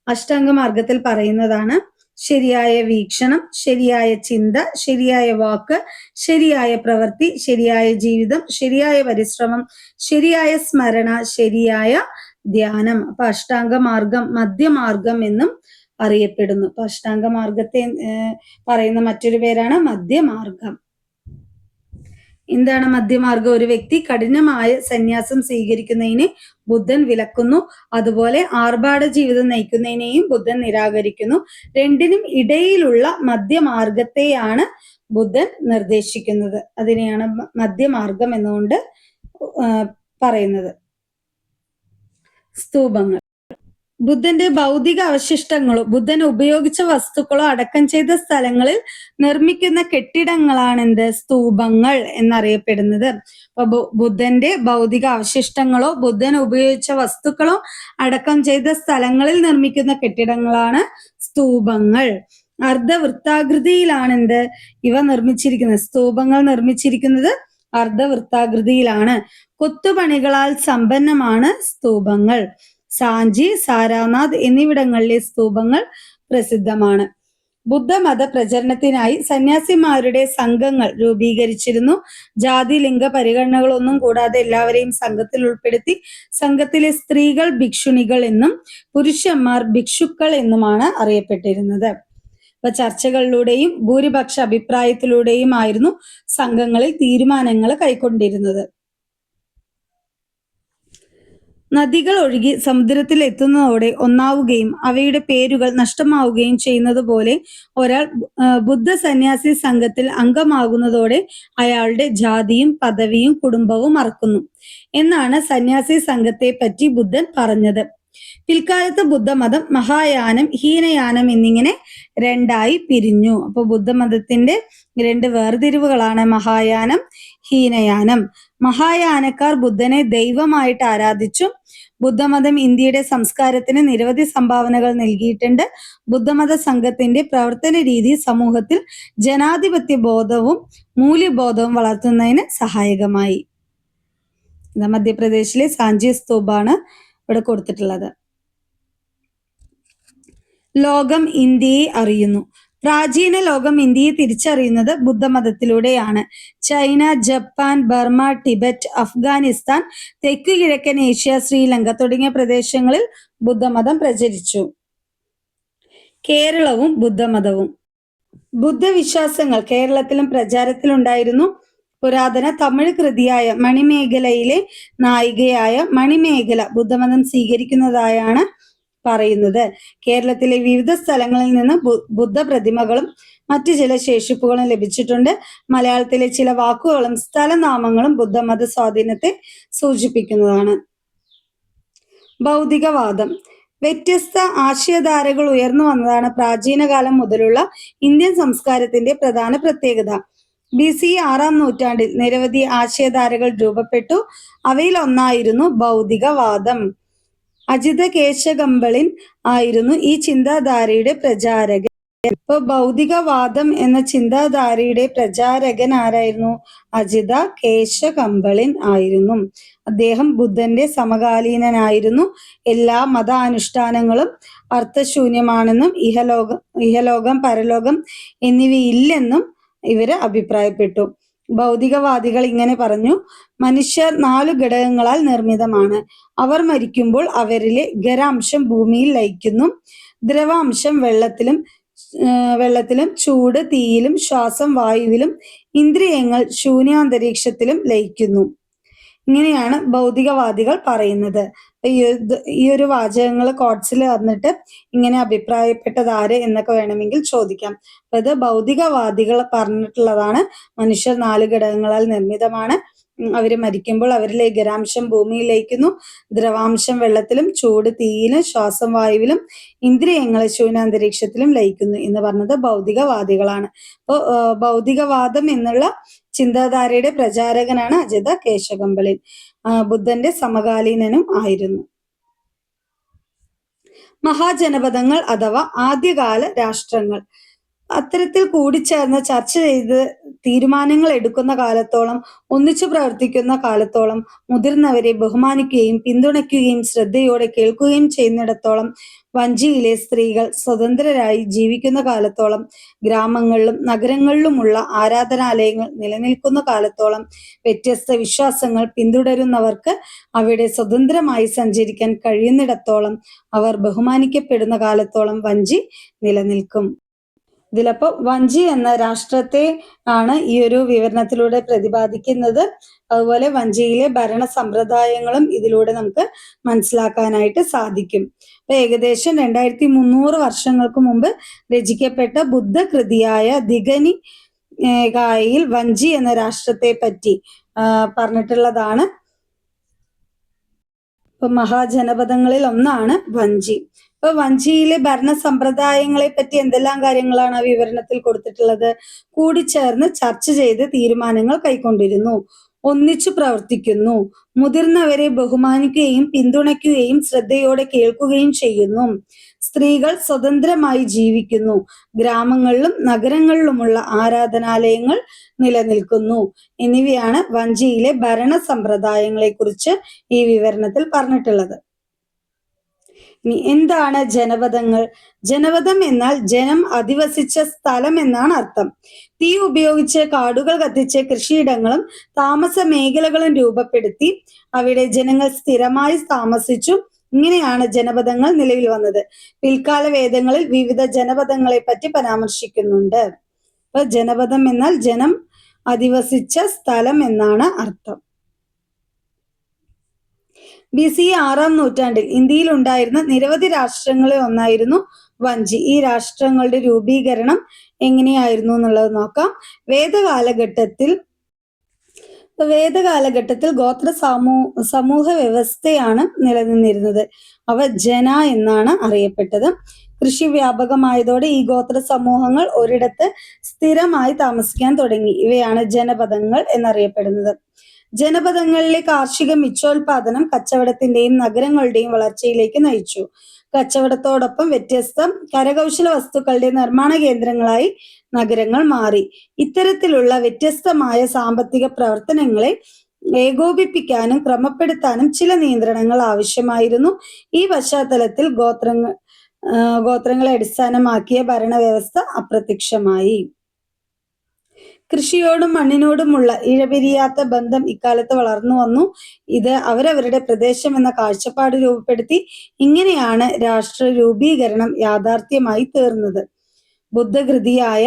അഷ്ടാംഗ മാർഗത്തിൽ പറയുന്നതാണ് ശരിയായ വീക്ഷണം, ശരിയായ ചിന്ത, ശരിയായ വാക്ക്, ശരിയായ പ്രവൃത്തി, ശരിയായ ജീവിതം, ശരിയായ പരിശ്രമം, ശരിയായ സ്മരണ, ശരിയായ ധ്യാനം. അപ്പൊ അഷ്ടാംഗ മാർഗം മധ്യമാർഗം എന്നും അറിയപ്പെടുന്നു. അപ്പൊ അഷ്ടാംഗ മാർഗത്തെ പറയുന്ന മറ്റൊരു പേരാണ് മധ്യമാർഗം. എന്താണ് മധ്യമാർഗം? ഒരു വ്യക്തി കഠിനമായ സന്യാസം സ്വീകരിക്കുന്നതിനെ ബുദ്ധൻ വിലക്കുന്നു. അതുപോലെ ആർഭാട ജീവിതം നയിക്കുന്നതിനെയും ബുദ്ധൻ നിരാകരിക്കുന്നു. രണ്ടിനും ഇടയിലുള്ള മധ്യമാർഗത്തെയാണ് ബുദ്ധൻ നിർദ്ദേശിക്കുന്നത്. അതിനെയാണ് മധ്യമാർഗം എന്നുകൊണ്ട് പറയുന്നത്. സ്തൂപങ്ങൾ. ബുദ്ധന്റെ ഭൗതിക അവശിഷ്ടങ്ങളോ ബുദ്ധൻ ഉപയോഗിച്ച വസ്തുക്കളോ അടക്കം ചെയ്ത സ്ഥലങ്ങളിൽ നിർമ്മിക്കുന്ന കെട്ടിടങ്ങളാണ് എന്ത്? സ്തൂപങ്ങൾ എന്നറിയപ്പെടുന്നത്. അപ്പൊ ബുദ്ധന്റെ ഭൗതിക അവശിഷ്ടങ്ങളോ ബുദ്ധൻ ഉപയോഗിച്ച വസ്തുക്കളോ അടക്കം ചെയ്ത സ്ഥലങ്ങളിൽ നിർമ്മിക്കുന്ന കെട്ടിടങ്ങളാണ് സ്തൂപങ്ങൾ. അർദ്ധവൃത്താകൃതിയിലാണ് എന്ത് ഇവ നിർമ്മിച്ചിരിക്കുന്നത്? സ്തൂപങ്ങൾ നിർമ്മിച്ചിരിക്കുന്നത് അർദ്ധവൃത്താകൃതിയിലാണ്. കൊത്തുപണികളാൽ സമ്പന്നമാണ് സ്തൂപങ്ങൾ. സാഞ്ചി, സാരാനാഥ് എന്നിവിടങ്ങളിലെ സ്തൂപങ്ങൾ പ്രസിദ്ധമാണ്. ബുദ്ധമത പ്രചരണത്തിനായി സന്യാസിമാരുടെ സംഘങ്ങൾ രൂപീകരിച്ചിരുന്നു. ജാതി ലിംഗ പരിഗണനകളൊന്നും കൂടാതെ എല്ലാവരെയും സംഘത്തിൽ ഉൾപ്പെടുത്തി. സംഘത്തിലെ സ്ത്രീകൾ ഭിക്ഷുണികൾ എന്നും പുരുഷന്മാർ ഭിക്ഷുക്കൾ എന്നുമാണ് അറിയപ്പെട്ടിരുന്നത്. അപ്പൊ ചർച്ചകളിലൂടെയും ഭൂരിപക്ഷ അഭിപ്രായത്തിലൂടെയും ആയിരുന്നു സംഘങ്ങളിൽ തീരുമാനങ്ങൾ കൈക്കൊണ്ടിരുന്നത്. നദികൾ ഒഴുകി സമുദ്രത്തിൽ എത്തുന്നതോടെ ഒന്നാവുകയും അവയുടെ പേരുകൾ നഷ്ടമാവുകയും ചെയ്യുന്നത് പോലെ ഒരാൾ ബുദ്ധ സന്യാസി സംഘത്തിൽ അംഗമാകുന്നതോടെ അയാളുടെ ജാതിയും പദവിയും കുടുംബവും മറക്കുന്നു എന്നാണ് സന്യാസി സംഘത്തെ പറ്റി ബുദ്ധൻ പറഞ്ഞത്. പിൽക്കാലത്ത് ബുദ്ധമതം മഹായാനം, ഹീനയാനം എന്നിങ്ങനെ രണ്ടായി പിരിഞ്ഞു. അപ്പൊ ബുദ്ധമതത്തിന്റെ രണ്ട് വേർതിരിവുകളാണ് മഹായാനം, ഹീനയാനം. മഹായാനക്കാർ ബുദ്ധനെ ദൈവമായിട്ട് ആരാധിച്ചു. ബുദ്ധമതം ഇന്ത്യയുടെ സംസ്കാരത്തിന് നിരവധി സംഭാവനകൾ നൽകിയിട്ടുണ്ട്. ബുദ്ധമത സംഘത്തിന്റെ പ്രവർത്തന രീതി സമൂഹത്തിൽ ജനാധിപത്യ ബോധവും മൂല്യബോധവും വളർത്തുന്നതിന് സഹായകമായി. മധ്യപ്രദേശിലെ സാഞ്ചി സ്തൂപാണ് ഇവിടെ കൊടുത്തിട്ടുള്ളത്. ലോകം ഇന്ത്യയെ അറിയുന്നു. പ്രാചീന ലോകം ഇന്ത്യയെ തിരിച്ചറിയുന്നത് ബുദ്ധമതത്തിലൂടെയാണ്. China, Japan, Burma, Tibet, Afghanistan, തെക്കു കിഴക്കൻ ഏഷ്യ, ശ്രീലങ്ക തുടങ്ങിയ പ്രദേശങ്ങളിൽ ബുദ്ധമതം പ്രചരിച്ചു. കേരളവും ബുദ്ധമതവും. ബുദ്ധവിശ്വാസങ്ങൾ കേരളത്തിലും പ്രചാരത്തിലുണ്ടായിരുന്നു. പുരാതന തമിഴ് കൃതിയായ മണിമേഖലയിലെ നായികയായ മണിമേഖല ബുദ്ധമതം സ്വീകരിക്കുന്നതായാണ് പറയുന്നത്. കേരളത്തിലെ വിവിധ സ്ഥലങ്ങളിൽ നിന്ന് ബുദ്ധ പ്രതിമകളും മറ്റു ചില ശേഷിപ്പുകളും ലഭിച്ചിട്ടുണ്ട്. മലയാളത്തിലെ ചില വാക്കുകളും സ്ഥലനാമങ്ങളും ബുദ്ധമത സ്വാധീനത്തെ സൂചിപ്പിക്കുന്നതാണ്. ഭൗതികവാദം. വ്യത്യസ്ത ആശയധാരകൾ ഉയർന്നു വന്നതാണ് പ്രാചീന കാലം മുതലുള്ള ഇന്ത്യൻ സംസ്കാരത്തിന്റെ പ്രധാന പ്രത്യേകത. BC 6-ാം നൂറ്റാണ്ടിൽ നിരവധി ആശയധാരകൾ രൂപപ്പെട്ടു. അവയിൽ ഒന്നായിരുന്നു ഭൗതികവാദം. അജിത കേശകമ്പളിൻ ആയിരുന്നു ഈ ചിന്താധാരയുടെ പ്രചാരകൻ. ഇപ്പൊ ഭൗതികവാദം എന്ന ചിന്താധാരയുടെ പ്രചാരകൻ ആരായിരുന്നു? അജിത കേശകമ്പളിൻ ആയിരുന്നു. അദ്ദേഹം ബുദ്ധന്റെ സമകാലീനനായിരുന്നു. എല്ലാ മതാനുഷ്ഠാനങ്ങളും അർത്ഥശൂന്യമാണെന്നും ഇഹലോകം പരലോകം എന്നിവയില്ലെന്നും ഇവര് അഭിപ്രായപ്പെട്ടു. ഭൗതികവാദികൾ ഇങ്ങനെ പറഞ്ഞു: മനുഷ്യർ 4 ഘടകങ്ങളാൽ നിർമ്മിതമാണ്. അവർ മരിക്കുമ്പോൾ അവരിലെ ഖരാംശം ഭൂമിയിൽ ലയിക്കുന്നു. ദ്രവാംശം വെള്ളത്തിലും ചൂട് തീയിലും ശ്വാസം വായുവിലും ഇന്ദ്രിയങ്ങൾ ശൂന്യാന്തരീക്ഷത്തിലും ലയിക്കുന്നു. ഇങ്ങനെയാണ് ഭൗതികവാദികൾ പറയുന്നത്. ഈ ഒരു വാചകങ്ങൾ കോട്സിൽ വന്നിട്ട് ഇങ്ങനെ അഭിപ്രായപ്പെട്ടത് ആര് എന്നൊക്കെ വേണമെങ്കിൽ ചോദിക്കാം. അപ്പൊ ഇത് ഭൗതികവാദികൾ പറഞ്ഞിട്ടുള്ളതാണ്. മനുഷ്യർ 4 ഘടകങ്ങളാൽ നിർമ്മിതമാണ്. അവര് മരിക്കുമ്പോൾ അവരിലെ ഖരാംശം ഭൂമിയിൽ ലയിക്കുന്നു. ദ്രവാംശം വെള്ളത്തിലും ചൂട് തീയിലും ശ്വാസം വായുവിലും ഇന്ദ്രിയങ്ങൾ ശൂന്യാന്തരീക്ഷത്തിലും ലയിക്കുന്നു എന്ന് പറഞ്ഞത് ഭൗതികവാദികളാണ്. അപ്പോൾ ഭൗതികവാദം എന്നുള്ള ചിന്താധാരയുടെ പ്രചാരകനാണ് അജിത കേശകമ്പളിൻ. ബുദ്ധന്റെ സമകാലീനനും ആയിരുന്നു. മഹാജനപദങ്ങൾ അഥവാ ആദ്യകാല രാഷ്ട്രങ്ങൾ. അത്തരത്തിൽ കൂടിച്ചേർന്ന് ചർച്ച ചെയ്ത് തീരുമാനങ്ങൾ എടുക്കുന്ന കാലത്തോളം, ഒന്നിച്ചു പ്രവർത്തിക്കുന്ന കാലത്തോളം, മുതിർന്നവരെ ബഹുമാനിക്കുകയും പിന്തുണയ്ക്കുകയും ശ്രദ്ധയോടെ കേൾക്കുകയും ചെയ്യുന്നിടത്തോളം, വഞ്ചിയിലെ സ്ത്രീകൾ സ്വതന്ത്രരായി ജീവിക്കുന്ന കാലത്തോളം, ഗ്രാമങ്ങളിലും നഗരങ്ങളിലുമുള്ള ആരാധനാലയങ്ങൾ നിലനിൽക്കുന്ന കാലത്തോളം, വ്യത്യസ്ത വിശ്വാസങ്ങൾ പിന്തുടരുന്നവർക്ക് അവിടെ സ്വതന്ത്രമായി സഞ്ചരിക്കാൻ കഴിയുന്നിടത്തോളം, അവർ ബഹുമാനിക്കപ്പെടുന്ന കാലത്തോളം വഞ്ചി നിലനിൽക്കും. ഇതിലപ്പോ വഞ്ചി എന്ന രാഷ്ട്രത്തെ ആണ് ഈ ഒരു വിവരണത്തിലൂടെ പ്രതിപാദിക്കുന്നത്. അതുപോലെ വഞ്ചിയിലെ ഭരണ സമ്പ്രദായങ്ങളും ഇതിലൂടെ നമുക്ക് മനസ്സിലാക്കാനായിട്ട് സാധിക്കും. അപ്പൊ ഏകദേശം 2300 വർഷങ്ങൾക്ക് മുമ്പ് രചിക്കപ്പെട്ട ബുദ്ധകൃതിയായ ദിഗനി കായയിൽ വഞ്ചി എന്ന രാഷ്ട്രത്തെ പറ്റി പറഞ്ഞിട്ടുള്ളതാണ്. ഇപ്പൊ മഹാജനപദങ്ങളിൽ ഒന്നാണ് വഞ്ചി. ഇപ്പൊ വഞ്ചിയിലെ ഭരണ സമ്പ്രദായങ്ങളെ പറ്റി എന്തെല്ലാം കാര്യങ്ങളാണ് ആ വിവരണത്തിൽ കൊടുത്തിട്ടുള്ളത്? കൂടിച്ചേർന്ന് ചർച്ച ചെയ്ത് തീരുമാനങ്ങൾ കൈക്കൊണ്ടിരുന്നു, ഒന്നിച്ചു പ്രവർത്തിക്കുന്നു, മുതിർന്നവരെ ബഹുമാനിക്കുകയും പിന്തുണയ്ക്കുകയും ശ്രദ്ധയോടെ കേൾക്കുകയും ചെയ്യുന്നു, സ്ത്രീകൾ സ്വതന്ത്രമായി ജീവിക്കുന്നു, ഗ്രാമങ്ങളിലും നഗരങ്ങളിലുമുള്ള ആരാധനാലയങ്ങൾ നിലനിൽക്കുന്നു എന്നിവയാണ് വഞ്ചിയിലെ ഭരണ സമ്പ്രദായങ്ങളെ കുറിച്ച് ഈ വിവരണത്തിൽ പറഞ്ഞിട്ടുള്ളത്. ഇനി എന്താണ് ജനപദങ്ങൾ? ജനപദം എന്നാൽ ജനം അധിവസിച്ച സ്ഥലം എന്നാണ് അർത്ഥം. തീ ഉപയോഗിച്ച് കാടുകൾ കത്തിച്ച് കൃഷിയിടങ്ങളും താമസ മേഖലകളും രൂപപ്പെടുത്തി അവിടെ ജനങ്ങൾ സ്ഥിരമായി താമസിച്ചു. ഇങ്ങനെയാണ് ജനപദങ്ങൾ നിലവിൽ വന്നത്. പിൽക്കാല വേദങ്ങളിൽ വിവിധ ജനപദങ്ങളെ പറ്റി പരാമർശിക്കുന്നുണ്ട്. അപ്പൊ ജനപദം എന്നാൽ ജനം അധിവസിച്ച സ്ഥലം എന്നാണ് അർത്ഥം. BC 6-ാം നൂറ്റാണ്ടിൽ ഇന്ത്യയിൽ ഉണ്ടായിരുന്ന നിരവധി രാഷ്ട്രങ്ങളിൽ ഒന്നായിരുന്നു വഞ്ചി. ഈ രാഷ്ട്രങ്ങളുടെ രൂപീകരണം എങ്ങനെയായിരുന്നു എന്നുള്ളത് നോക്കാം. വേദകാലഘട്ടത്തിൽ ഗോത്ര സമൂഹ വ്യവസ്ഥയാണ് നിലനിന്നിരുന്നത്. അവ ജന എന്നാണ് അറിയപ്പെട്ടത്. കൃഷി വ്യാപകമായതോടെ ഈ ഗോത്ര സമൂഹങ്ങൾ ഒരിടത്ത് സ്ഥിരമായി താമസിക്കാൻ തുടങ്ങി. ഇവയാണ് ജനപദങ്ങൾ എന്നറിയപ്പെടുന്നത്. ജനപദങ്ങളിലെ കാർഷിക മിച്ചോൽപാദനം കച്ചവടത്തിന്റെയും നഗരങ്ങളുടെയും വളർച്ചയിലേക്ക് നയിച്ചു. കച്ചവടത്തോടൊപ്പം വ്യത്യസ്ത കരകൗശല വസ്തുക്കളുടെ നിർമ്മാണ കേന്ദ്രങ്ങളായി നഗരങ്ങൾ മാറി. ഇത്തരത്തിലുള്ള വ്യത്യസ്തമായ സാമ്പത്തിക പ്രവർത്തനങ്ങളെ ഏകോപിപ്പിക്കാനും ക്രമപ്പെടുത്താനും ചില നിയന്ത്രണങ്ങൾ ആവശ്യമായിരുന്നു. ഈ പശ്ചാത്തലത്തിൽ ഗോത്രങ്ങളെ അടിസ്ഥാനമാക്കിയ ഭരണവ്യവസ്ഥ അപ്രത്യക്ഷമായി. കൃഷിയോടും മണ്ണിനോടുമുള്ള ഇഴപിരിയാത്ത ബന്ധം ഇക്കാലത്ത് വളർന്നു വന്നു. ഇത് അവരവരുടെ പ്രദേശം എന്ന കാഴ്ചപ്പാട് രൂപപ്പെടുത്തി. ഇങ്ങനെയാണ് രാഷ്ട്ര രൂപീകരണം യാഥാർത്ഥ്യമായി തീർന്നത്. ബുദ്ധകൃതിയായ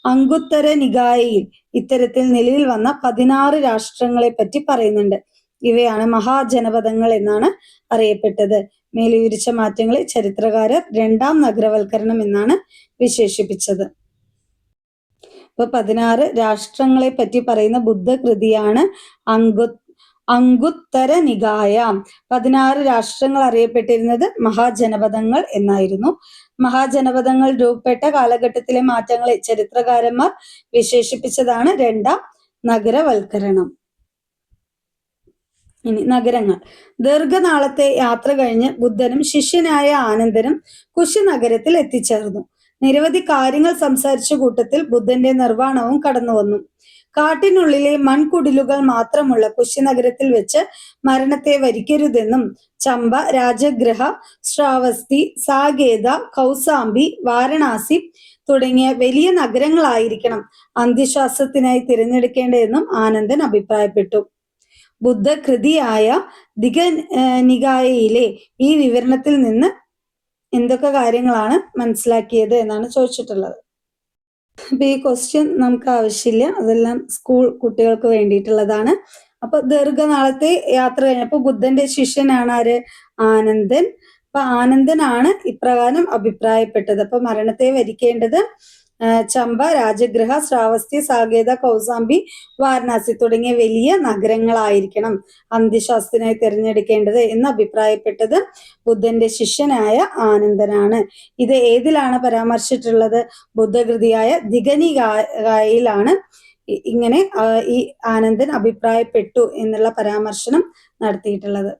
അംഗുത്തര നികായയിൽ ഇത്തരത്തിൽ നിലവിൽ വന്ന 16 രാഷ്ട്രങ്ങളെ പറ്റി പറയുന്നുണ്ട്. ഇവയാണ് മഹാജനപദങ്ങൾ എന്നാണ് അറിയപ്പെട്ടത്. മേലുവിരിച്ച മാറ്റങ്ങളെ ചരിത്രകാരർ രണ്ടാം നഗരവൽക്കരണം എന്നാണ് വിശേഷിപ്പിച്ചത്. ഇപ്പൊ 16 രാഷ്ട്രങ്ങളെ പറ്റി പറയുന്ന ബുദ്ധകൃതിയാണ് അംഗുത്തര നികായ. 16 രാഷ്ട്രങ്ങൾ അറിയപ്പെട്ടിരുന്നത് മഹാജനപദങ്ങൾ എന്നായിരുന്നു. മഹാജനപദങ്ങൾ രൂപപ്പെട്ട കാലഘട്ടത്തിലെ മാറ്റങ്ങളെ ചരിത്രകാരന്മാർ വിശേഷിപ്പിച്ചതാണ് രണ്ടാം നഗരവൽക്കരണം. ഇനി നഗരങ്ങൾ. ദീർഘനാളത്തെ യാത്ര കഴിഞ്ഞ് ബുദ്ധനും ശിഷ്യനായ ആനന്ദനും കുശി നഗരത്തിൽ എത്തിച്ചേർന്നു. നിരവധി കാര്യങ്ങൾ സംസാരിച്ച കൂട്ടത്തിൽ ബുദ്ധന്റെ നിർവ്വാണവും കടന്നു വന്നു. കാട്ടിനുള്ളിലെ മൺകുടിലുകൾ മാത്രമുള്ള കുശി നഗരത്തിൽ വെച്ച് മരണത്തെ വരിക്കരുതെന്നും ചമ്പ, രാജഗൃഹ, ശ്രാവസ്തി, സാകേത, കൗസാംബി, വാരണാസി തുടങ്ങിയ വലിയ നഗരങ്ങളായിരിക്കണം അന്ത്യശ്വാസത്തിനായി തിരഞ്ഞെടുക്കേണ്ടതെന്നും ആനന്ദൻ അഭിപ്രായപ്പെട്ടു. ബുദ്ധകൃതിയായ ദിഗനികായയിലെ ഈ വിവരണത്തിൽ നിന്ന് എന്തൊക്കെ കാര്യങ്ങളാണ് മനസ്സിലാക്കിയത് എന്നാണ് ചോദിച്ചിട്ടുള്ളത്. അപ്പൊ ഈ ക്വസ്റ്റ്യൻ നമുക്ക് ആവശ്യമില്ല, അതെല്ലാം സ്കൂൾ കുട്ടികൾക്ക് വേണ്ടിയിട്ടുള്ളതാണ്. അപ്പൊ ദീർഘനാളത്തെ യാത്ര കഴിഞ്ഞപ്പോ ബുദ്ധന്റെ ശിഷ്യനാണ് ആര്? ആനന്ദൻ. അപ്പൊ ആനന്ദനാണ് ഇപ്രകാരം അഭിപ്രായപ്പെട്ടത്. അപ്പൊ മരണത്തെ വരിക്കേണ്ടത് ചമ്പ, രാജഗൃഹ, ശ്രാവസ്തി, സാകേത, കൗസാംബി, വാരണാസി തുടങ്ങിയ വലിയ നഗരങ്ങളായിരിക്കണം അന്ത്യശാസ്ത്രത്തിനായി തിരഞ്ഞെടുക്കേണ്ടത് എന്ന് അഭിപ്രായപ്പെട്ടത് ബുദ്ധന്റെ ശിഷ്യനായ ആനന്ദനാണ്. ഇത് ഏതിലാണ് പരാമർശിച്ചിട്ടുള്ളത്? ബുദ്ധകൃതിയായ ദിഗനികായയിലാണ് ഇങ്ങനെ ഈ ആനന്ദൻ അഭിപ്രായപ്പെട്ടു എന്നുള്ള പരാമർശനം നടത്തിയിട്ടുള്ളത്.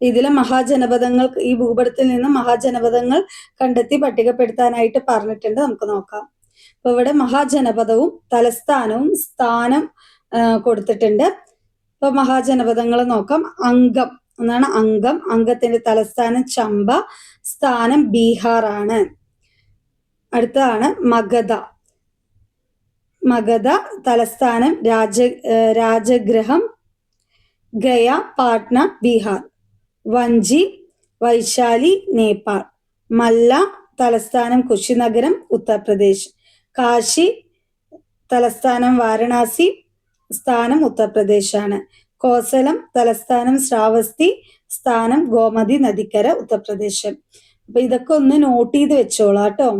ഇതിലെ മഹാജനപദങ്ങൾ, ഈ ഭൂപടത്തിൽ നിന്ന് മഹാജനപദങ്ങൾ കണ്ടെത്തി പട്ടികപ്പെടുത്താനായിട്ട് പറഞ്ഞിട്ടുണ്ട്. നമുക്ക് നോക്കാം. അപ്പൊ ഇവിടെ മഹാജനപദവും തലസ്ഥാനവും സ്ഥാനം കൊടുത്തിട്ടുണ്ട്. ഇപ്പൊ മഹാജനപദങ്ങൾ നോക്കാം. അംഗം എന്നാണ് അംഗം. അംഗത്തിന്റെ തലസ്ഥാനം ചമ്പ, സ്ഥാനം ബീഹാർ ആണ്. അടുത്തതാണ് മഗധ. മഗധ തലസ്ഥാനം രാജഗ്രഹം, ഗയ, പാട്ന, ബീഹാർ. വഞ്ചി, വൈശാലി, നേപ്പാൾ. മല്ല തലസ്ഥാനം കുശിനഗരം, ഉത്തർപ്രദേശ്. കാശി തലസ്ഥാനം വാരണാസി, സ്ഥാനം ഉത്തർപ്രദേശാണ്. കോസലം തലസ്ഥാനം ശ്രാവസ്തി, സ്ഥാനം ഗോമതി നദിക്കര, ഉത്തർപ്രദേശ്. അപ്പൊ ഇതൊക്കെ ഒന്ന് നോട്ട് ചെയ്ത് വെച്ചോളാം കേട്ടോ.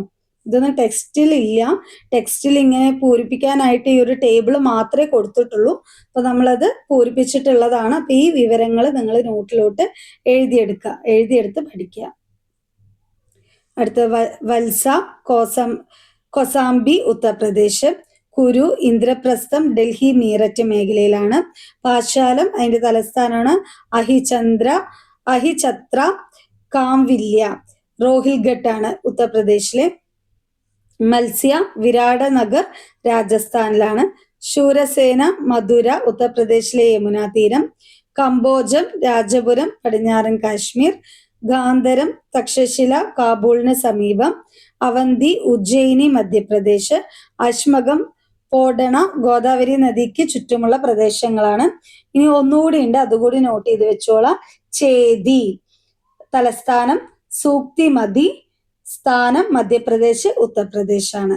ഇതൊന്നും ടെക്സ്റ്റിൽ ഇല്ല. ടെക്സ്റ്റിൽ ഇങ്ങനെ പൂരിപ്പിക്കാനായിട്ട് ഈ ഒരു ടേബിൾ മാത്രമേ കൊടുത്തിട്ടുള്ളൂ. അപ്പൊ നമ്മളത് പൂരിപ്പിച്ചിട്ടുള്ളതാണ്. അപ്പൊ ഈ വിവരങ്ങൾ നിങ്ങൾ നോട്ടിലോട്ട് എഴുതിയെടുത്ത് പഠിക്കുക. അടുത്ത വത്സ കൊസാംബി, ഉത്തർപ്രദേശ്. കുരു, ഇന്ദ്രപ്രസ്ഥം ഡൽഹി മീററ്റ് മേഖലയിലാണ്. പാശാലം അതിന്റെ തലസ്ഥാനമാണ് അഹിഛത്ര കാംവില്യ, റോഹിൽഘട്ട് ആണ് ഉത്തർപ്രദേശിലെ. മത്സ്യ വിരാടനഗർ രാജസ്ഥാനിലാണ്. ശൂരസേന മധുര ഉത്തർപ്രദേശിലെ യമുന തീരം. കംബോജം രാജപുരം പടിഞ്ഞാറൻ കാശ്മീർ. ഗാന്ധരം തക്ഷശില കാബൂളിന് സമീപം. അവന്തി ഉജ്ജയിനി മധ്യപ്രദേശ്. അശ്മകം പോഡണ ഗോദാവരി നദിക്ക് ചുറ്റുമുള്ള പ്രദേശങ്ങളാണ്. ഇനി ഒന്നുകൂടി ഉണ്ട്, അതുകൂടി നോട്ട് ചെയ്ത് വെച്ചോളാം. ചേതി തലസ്ഥാനം സൂക്തിമതി, സ്ഥാനം മധ്യപ്രദേശ്, ഉത്തർപ്രദേശ് ആണ്.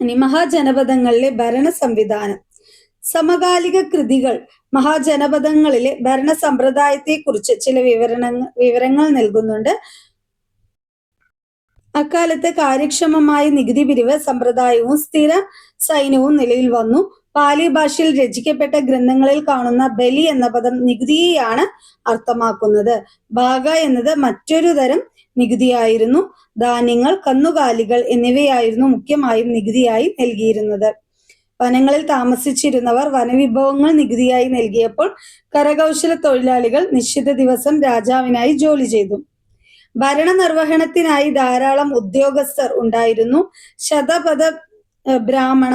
ഇനി മഹാജനപദങ്ങളിലെ ഭരണ സംവിധാനം. സമകാലിക കൃതികൾ മഹാജനപദങ്ങളിലെ ഭരണ സമ്പ്രദായത്തെ കുറിച്ച് ചില വിവരങ്ങൾ നൽകുന്നുണ്ട്. അക്കാലത്ത് കാര്യക്ഷമമായ നികുതി പിരിവ് സമ്പ്രദായവും സ്ഥിര സൈന്യവും നിലയിൽ വന്നു. പാലി ഭാഷയിൽ രചിക്കപ്പെട്ട ഗ്രന്ഥങ്ങളിൽ കാണുന്ന ബലി എന്ന പദം നികുതിയെയാണ് അർത്ഥമാക്കുന്നത്. ഭാഗ എന്നത് മറ്റൊരു തരം നികുതിയായിരുന്നു. ധാന്യങ്ങൾ, കന്നുകാലികൾ എന്നിവയായിരുന്നു മുഖ്യമായും നികുതിയായി നൽകിയിരുന്നത്. വനങ്ങളിൽ താമസിച്ചിരുന്നവർ വനവിഭവങ്ങൾ നികുതിയായി നൽകിയപ്പോൾ കരകൗശല തൊഴിലാളികൾ നിശ്ചിത ദിവസം രാജാവിനായി ജോലി ചെയ്തു. ഭരണനിർവഹണത്തിനായി ധാരാളം ഉദ്യോഗസ്ഥർ ഉണ്ടായിരുന്നു. ശതപഥ ബ്രാഹ്മണ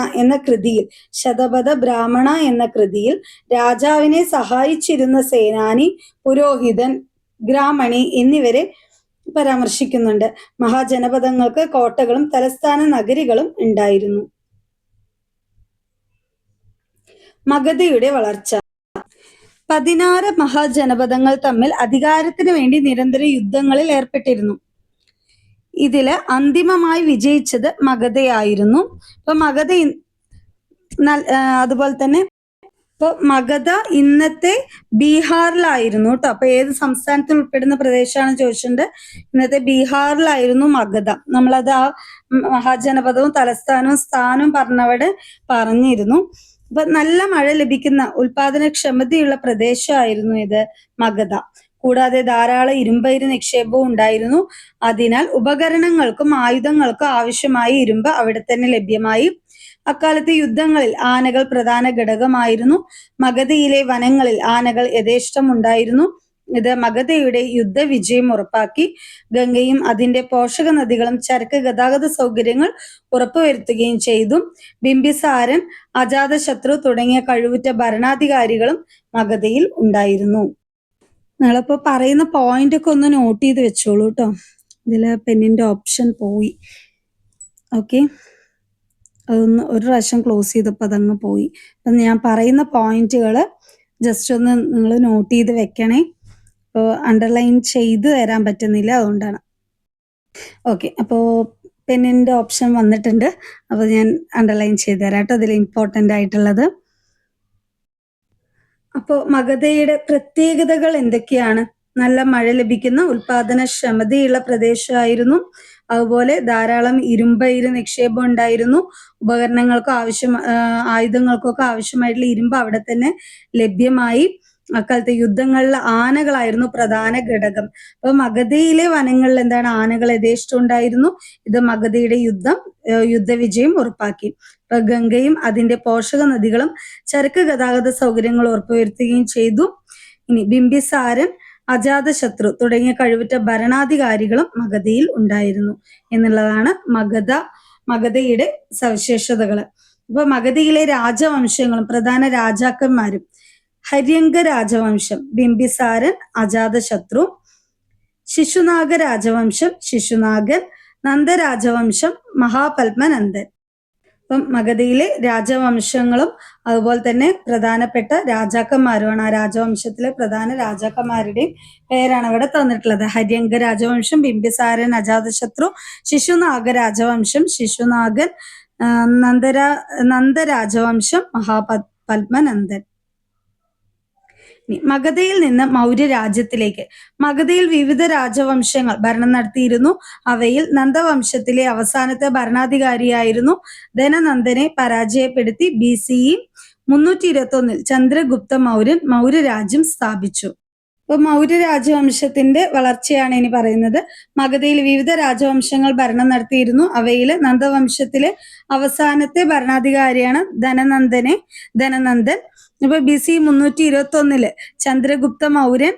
എന്ന കൃതിയിൽ രാജാവിനെ സഹായിച്ചിരുന്ന സേനാനി, പുരോഹിതൻ, ഗ്രാമണി എന്നിവരെ പരാമർശിക്കുന്നുണ്ട്. മഹാജനപദങ്ങൾക്ക് കോട്ടകളും തലസ്ഥാന നഗരികളും ഉണ്ടായിരുന്നു. മഗധയുടെ വളർച്ച. 16 മഹാജനപദങ്ങൾ തമ്മിൽ അധികാരത്തിന് വേണ്ടി നിരന്തര യുദ്ധങ്ങളിൽ ഏർപ്പെട്ടിരുന്നു. ഇതില് അന്തിമമായി വിജയിച്ചത് മഗധയായിരുന്നു. ഇപ്പൊ മഗധ അതുപോലെ തന്നെ ഇപ്പൊ മഗധ ഇന്നത്തെ ബീഹാറിലായിരുന്നു കേട്ടോ. അപ്പൊ ഏത് സംസ്ഥാനത്തിൽ ഉൾപ്പെടുന്ന പ്രദേശമാണ് ചോദിച്ചിട്ടുണ്ട്. ഇന്നത്തെ ബീഹാറിലായിരുന്നു മഗധ. നമ്മളത് ആ മഹാജനപദവും തലസ്ഥാനവും സ്ഥാനവും പറഞ്ഞവിടെ പറഞ്ഞിരുന്നു. അപ്പൊ നല്ല മഴ ലഭിക്കുന്ന ഉൽപാദനക്ഷമതയുള്ള പ്രദേശമായിരുന്നു ഇത് മഗധ. കൂടാതെ ധാരാളം ഇരുമ്പയിര് നിക്ഷേപവും ഉണ്ടായിരുന്നു. അതിനാൽ ഉപകരണങ്ങൾക്കും ആയുധങ്ങൾക്കും ആവശ്യമായ ഇരുമ്പ് അവിടെ തന്നെ ലഭ്യമായി. അക്കാലത്ത് യുദ്ധങ്ങളിൽ ആനകൾ പ്രധാന ഘടകമായിരുന്നു. മഗധയിലെ വനങ്ങളിൽ ആനകൾ യഥേഷ്ടം ഉണ്ടായിരുന്നു. ഇത് മഗധയുടെ യുദ്ധവിജയം ഉറപ്പാക്കി. ഗംഗയും അതിന്റെ പോഷക നദികളും ചരക്ക് ഗതാഗത സൗകര്യങ്ങൾ ഉറപ്പുവരുത്തുകയും ചെയ്തു. ബിംബിസാരൻ, അജാതശത്രു തുടങ്ങിയ കഴിവുറ്റ ഭരണാധികാരികളും മഗധയിൽ ഉണ്ടായിരുന്നു. നിങ്ങളിപ്പോ പറയുന്ന പോയിന്റ് ഒക്കെ ഒന്ന് നോട്ട് ചെയ്ത് വെച്ചോളൂ കേട്ടോ. ഇതില് പെന്നിന്റെ ഓപ്ഷൻ പോയി. ഓക്കെ, അതൊന്ന് ഒരു പ്രാവശ്യം ക്ലോസ് ചെയ്തപ്പോൾ അതങ്ങ് പോയി. അപ്പം ഞാൻ പറയുന്ന പോയിന്റുകൾ ജസ്റ്റ് ഒന്ന് നിങ്ങൾ നോട്ട് ചെയ്ത് വെക്കണേ. ഇപ്പോൾ അണ്ടർലൈൻ ചെയ്ത് തരാൻ പറ്റുന്നില്ല, അതുകൊണ്ടാണ്. ഓക്കെ, അപ്പോൾ പെന്നിന്റെ ഓപ്ഷൻ വന്നിട്ടുണ്ട്. അപ്പോൾ ഞാൻ അണ്ടർലൈൻ ചെയ്ത് തരാം കേട്ടോ, അതിൽ ഇമ്പോർട്ടൻ്റ് ആയിട്ടുള്ളത്. അപ്പോൾ മഗധയുടെ പ്രത്യേകതകൾ എന്തൊക്കെയാണ്? നല്ല മഴ ലഭിക്കുന്ന ഉൽപാദനക്ഷമതയുള്ള പ്രദേശമായിരുന്നു. അതുപോലെ ധാരാളം ഇരുമ്പയിര് നിക്ഷേപം ഉണ്ടായിരുന്നു. ഉപകരണങ്ങൾക്കും ആയുധങ്ങൾക്കൊക്കെ ആവശ്യമായിട്ടുള്ള ഇരുമ്പ് അവിടെ തന്നെ ലഭ്യമായി. അക്കാലത്തെ യുദ്ധങ്ങളിലെ ആനകളായിരുന്നു പ്രധാന ഘടകം. അപ്പൊ മഗധയിലെ വനങ്ങളിൽ എന്താണ്, ആനകൾ യഥേഷ്ടം ഉണ്ടായിരുന്നു. ഇത് മഗധയുടെ യുദ്ധവിജയം ഉറപ്പാക്കി. ഇപ്പൊ ഗംഗയും അതിന്റെ പോഷക നദികളും ചരക്ക് ഗതാഗത സൗകര്യങ്ങൾ ഉറപ്പുവരുത്തുകയും ചെയ്തു. ഇനി ബിംബിസാരൻ, അജാതശത്രു തുടങ്ങിയ കഴിവുറ്റ ഭരണാധികാരികളും മഗധയിൽ ഉണ്ടായിരുന്നു എന്നുള്ളതാണ് മഗധയുടെ സവിശേഷതകൾ. അപ്പൊ മഗധയിലെ രാജവംശങ്ങളും പ്രധാന രാജാക്കന്മാരും: ഹര്യങ്ക രാജവംശം ബിംബിസാരൻ, അജാതശത്രു; ശിശുനാഗ രാജവംശം ശിശുനാഗൻ; നന്ദരാജവംശം മഹാപത്മനന്ദൻ. അപ്പം മഗധയിലെ രാജവംശങ്ങളും അതുപോലെ തന്നെ പ്രധാനപ്പെട്ട രാജാക്കന്മാരുമാണ്. ആ രാജവംശത്തിലെ പ്രധാന രാജാക്കന്മാരുടെയും പേരാണ് ഇവിടെ തന്നിട്ടുള്ളത്. ഹര്യങ്ക രാജവംശം ബിംബിസാരൻ, അജാതശത്രു; ശിശുനാഗ രാജവംശം ശിശുനാഗൻ; നന്ദരാജവംശം മഹാപത്മനന്ദൻ. മഗധയിൽ നിന്ന് മൗര്യ രാജ്യത്തിലേക്ക്. മഗധയിൽ വിവിധ രാജവംശങ്ങൾ ഭരണം നടത്തിയിരുന്നു. അവയിൽ നന്ദവംശത്തിലെ അവസാനത്തെ ഭരണാധികാരിയായിരുന്നു ധനനന്ദനെ പരാജയപ്പെടുത്തി BCE 321 ചന്ദ്രഗുപ്ത മൗര്യൻ മൗര്യരാജ്യം സ്ഥാപിച്ചു. അപ്പൊ മൗര്യ രാജവംശത്തിന്റെ വളർച്ചയാണ് ഇനി പറയുന്നത്. മഗധയിൽ വിവിധ രാജവംശങ്ങൾ ഭരണം നടത്തിയിരുന്നു. അവയിൽ നന്ദവംശത്തിലെ അവസാനത്തെ ഭരണാധികാരിയാണ് ധനനന്ദൻ. ഇപ്പൊ BC 321 ചന്ദ്രഗുപ്ത മൗര്യൻ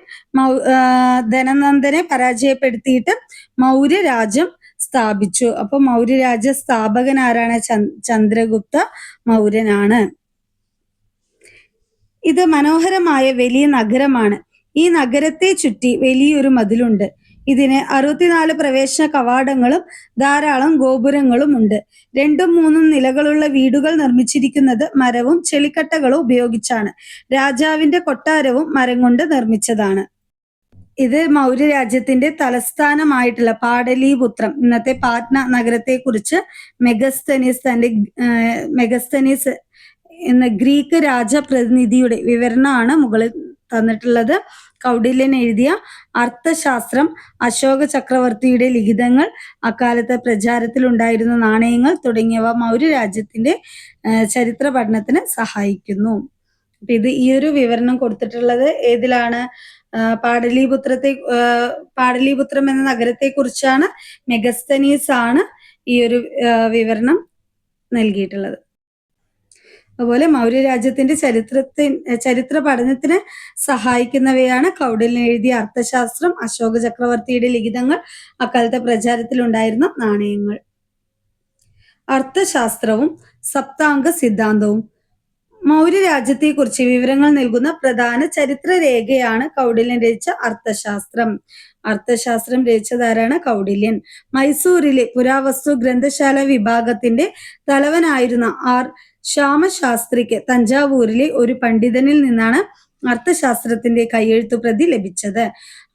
ധനനന്ദനെ പരാജയപ്പെടുത്തിയിട്ട് മൗര്യ രാജ്യം സ്ഥാപിച്ചു. അപ്പൊ മൗര്യരാജ്യ സ്ഥാപകൻ ആരാണ്? ചന്ദ്രഗുപ്ത മൗര്യനാണ്. ഇത് മനോഹരമായ വലിയ നഗരമാണ്. ഈ നഗരത്തെ ചുറ്റി വലിയൊരു മതിലുണ്ട്. ഇതിന് 64 പ്രവേശന കവാടങ്ങളും ധാരാളം ഗോപുരങ്ങളും ഉണ്ട്. 2-3 നിലകളുള്ള വീടുകൾ നിർമ്മിച്ചിരിക്കുന്നത് മരവും ചെളിക്കട്ടകളും ഉപയോഗിച്ചാണ്. രാജാവിന്റെ കൊട്ടാരവും മരം കൊണ്ട് നിർമ്മിച്ചതാണ്. ഇത് മൗര്യ രാജ്യത്തിന്റെ തലസ്ഥാനമായിട്ടുള്ള പാടലീപുത്രം, ഇന്നത്തെ പാറ്റ്ന നഗരത്തെ കുറിച്ച് മെഗസ്തനീസ് എന്ന ഗ്രീക്ക് രാജപ്രതിനിധിയുടെ വിവരണമാണ് മുകളിൽ തന്നിട്ടുള്ളത്. കൗടില്യൻ എഴുതിയ അർത്ഥശാസ്ത്രം, അശോക ചക്രവർത്തിയുടെ ലിഖിതങ്ങൾ, അക്കാലത്ത് പ്രചാരത്തിലുണ്ടായിരുന്ന നാണയങ്ങൾ തുടങ്ങിയവ മൗര്യ രാജ്യത്തിന്റെ ചരിത്ര പഠനത്തിന് സഹായിക്കുന്നു. അപ്പൊ ഇത് ഈ ഒരു വിവരണം കൊടുത്തിട്ടുള്ളത് ഏതിലാണ്? പാടലീപുത്രം എന്ന നഗരത്തെ കുറിച്ചാണ്. മെഗസ്തനീസ് ആണ് ഈ ഒരു വിവരണം നൽകിയിട്ടുള്ളത്. അതുപോലെ മൗര്യ രാജ്യത്തിന്റെ ചരിത്ര പഠനത്തിന് സഹായിക്കുന്നവയാണ് കൗടില്യൻ എഴുതിയ അർത്ഥശാസ്ത്രം, അശോക ചക്രവർത്തിയുടെ ലിഖിതങ്ങൾ, അക്കാലത്തെ പ്രചാരത്തിലുണ്ടായിരുന്ന നാണയങ്ങൾ. അർത്ഥശാസ്ത്രവും സപ്താംഗ സിദ്ധാന്തവും. മൗര്യ രാജ്യത്തെക്കുറിച്ച് വിവരങ്ങൾ നൽകുന്ന പ്രധാന ചരിത്ര രേഖയാണ് കൗടില്യൻ രചിച്ച അർത്ഥശാസ്ത്രം. അർത്ഥശാസ്ത്രം രചിച്ചതാരാണ്? കൗടില്യൻ. മൈസൂരിലെ പുരാവസ്തു ഗ്രന്ഥശാല വിഭാഗത്തിന്റെ തലവനായിരുന്ന ശ്യാമശാസ്ത്രിക്ക് തഞ്ചാവൂരിലെ ഒരു പണ്ഡിതനിൽ നിന്നാണ് അർത്ഥശാസ്ത്രത്തിന്റെ കയ്യെഴുത്തു പ്രതി ലഭിച്ചത്.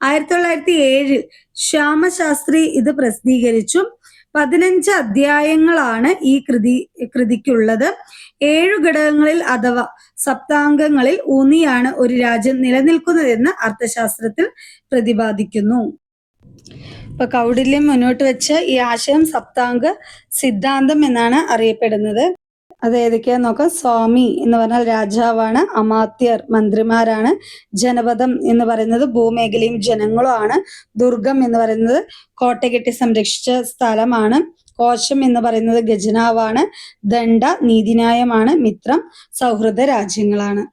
1907 ശ്യാമശാസ്ത്രി ഇത് പ്രസിദ്ധീകരിച്ചു. 15 അധ്യായങ്ങളാണ് ഈ കൃതിക്കുള്ളത്. 7 ഘടകങ്ങളിൽ അഥവാ സപ്താംഗങ്ങളിൽ ഊന്നിയാണ് ഒരു രാജ്യം നിലനിൽക്കുന്നതെന്ന് അർത്ഥശാസ്ത്രത്തിൽ പ്രതിപാദിക്കുന്നു. ഇപ്പൊ കൗടില്യൻ മുന്നോട്ട് വെച്ച ഈ ആശയം സപ്താംഗ സിദ്ധാന്തം എന്നാണ് അറിയപ്പെടുന്നത്. അത് ഏതൊക്കെയാന്ന് നോക്കാം. സ്വാമി എന്ന് പറഞ്ഞാൽ രാജാവാണ്. അമാത്യർ മന്ത്രിമാരാണ്. ജനപദം എന്ന് പറയുന്നത് ഭൂമേഖലയും ജനങ്ങളുമാണ്. ദുർഗം എന്ന് പറയുന്നത് കോട്ട കെട്ടി സംരക്ഷിച്ച സ്ഥലമാണ്. കോശം എന്ന് പറയുന്നത് ഖജനാവാണ്. ദണ്ഡ നീതിന്യായമാണ്. മിത്രം സൗഹൃദ രാജ്യങ്ങളാണ്.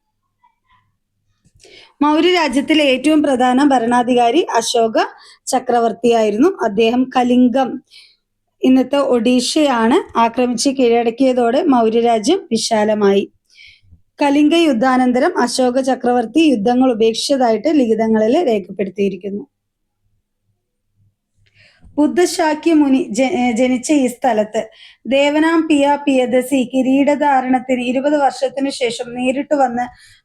മൗര്യ രാജ്യത്തിലെ ഏറ്റവും പ്രധാന ഭരണാധികാരി അശോക ചക്രവർത്തിയായിരുന്നു. അദ്ദേഹം കലിംഗം, ഇന്നത്തെ ഒഡീഷയാണ്, ആക്രമിച്ച് കീഴടക്കിയതോടെ മൗര്യരാജ്യം വിശാലമായി. കലിംഗ യുദ്ധാനന്തരം അശോക ചക്രവർത്തി യുദ്ധങ്ങൾ ഉപേക്ഷിച്ചതായിട്ട് ലിഖിതങ്ങളിൽ രേഖപ്പെടുത്തിയിരിക്കുന്നു. ബുദ്ധശാക്യ മുനി ജനിച്ച ഈ സ്ഥലത്ത് ദേവനാംപിയ പിയദസി കിരീടധാരണത്തിന് 20 വർഷത്തിനു ശേഷം നേരിട്ട് വന്ന്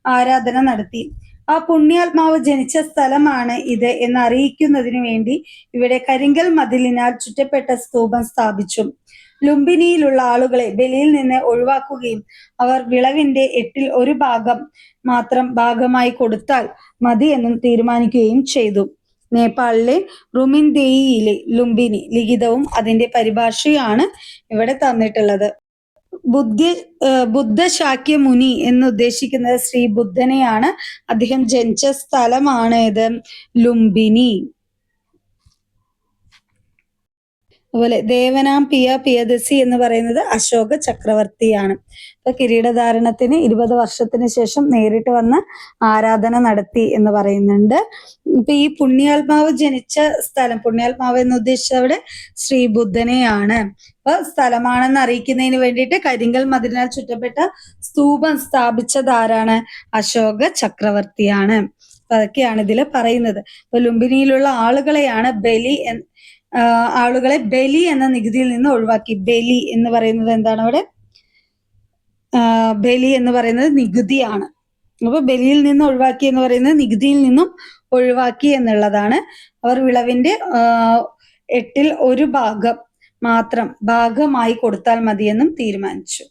ആരാധന നടത്തി. ആ പുണ്യാത്മാവ് ജനിച്ച സ്ഥലമാണ് ഇത് എന്ന് അറിയിക്കുന്നതിനു വേണ്ടി ഇവിടെ കരിങ്കൽ മതിലിനാൽ ചുറ്റപ്പെട്ട സ്തൂപം സ്ഥാപിച്ചു. ലുംബിനിയിലുള്ള ആളുകളെ ബലിയിൽ നിന്ന് ഒഴിവാക്കുകയും അവർ വിളവിന്റെ 1/8 ഭാഗം മാത്രം ഭാഗമായി കൊടുത്താൽ മതി എന്നും തീരുമാനിക്കുകയും ചെയ്തു. നേപ്പാളിലെ റുമിൻദേയിയിലെ ലുംബിനി ലിഖിതവും അതിന്റെ പരിഭാഷയാണ് ഇവിടെ തന്നിട്ടുള്ളത്. ബുദ്ധശാക്യ മുനി എന്ന് ഉദ്ദേശിക്കുന്നത് ശ്രീ ബുദ്ധനെയാണ്. അദ്ദേഹം ജനിച്ച സ്ഥലമാണ് ഇത് ലുംബിനി. അതുപോലെ ദേവനാം പിയദസി എന്ന് പറയുന്നത് അശോക ചക്രവർത്തിയാണ്. ഇപ്പൊ കിരീടധാരണത്തിന് 20 വർഷത്തിന് ശേഷം നേരിട്ട് വന്ന് ആരാധന നടത്തി എന്ന് പറയുന്നുണ്ട്. ഇപ്പൊ ഈ പുണ്യാത്മാവ് ജനിച്ച സ്ഥലം, പുണ്യാത്മാവ് എന്ന് ഉദ്ദേശിച്ചത് അവിടെ ശ്രീബുദ്ധനെയാണ്. അപ്പൊ സ്ഥലമാണെന്ന് അറിയിക്കുന്നതിന് വേണ്ടിയിട്ട് കരിങ്കൽ മതിലിനാൽ ചുറ്റപ്പെട്ട സ്തൂപം സ്ഥാപിച്ചത് ആരാണ്? അശോക ചക്രവർത്തിയാണ്. അപ്പൊ അതൊക്കെയാണ് ഇതിൽ പറയുന്നത്. ഇപ്പൊ ലുംബിനിയിലുള്ള ആളുകളെ ബലി എന്ന നികുതിയിൽ നിന്ന് ഒഴിവാക്കി. ബലി എന്ന് പറയുന്നത് എന്താണ് അവിടെ? ബലി എന്ന് പറയുന്നത് നികുതിയാണ്. അപ്പൊ ബലിയിൽ നിന്ന് ഒഴിവാക്കി എന്ന് പറയുന്നത് നികുതിയിൽ നിന്നും ഒഴിവാക്കി എന്നുള്ളതാണ്. അവർ വിളവിന്റെ 8ൽ 1 ഭാഗം മാത്രം ഭാഗമായി കൊടുത്താൽ മതിയെന്നും തീരുമാനിച്ചു.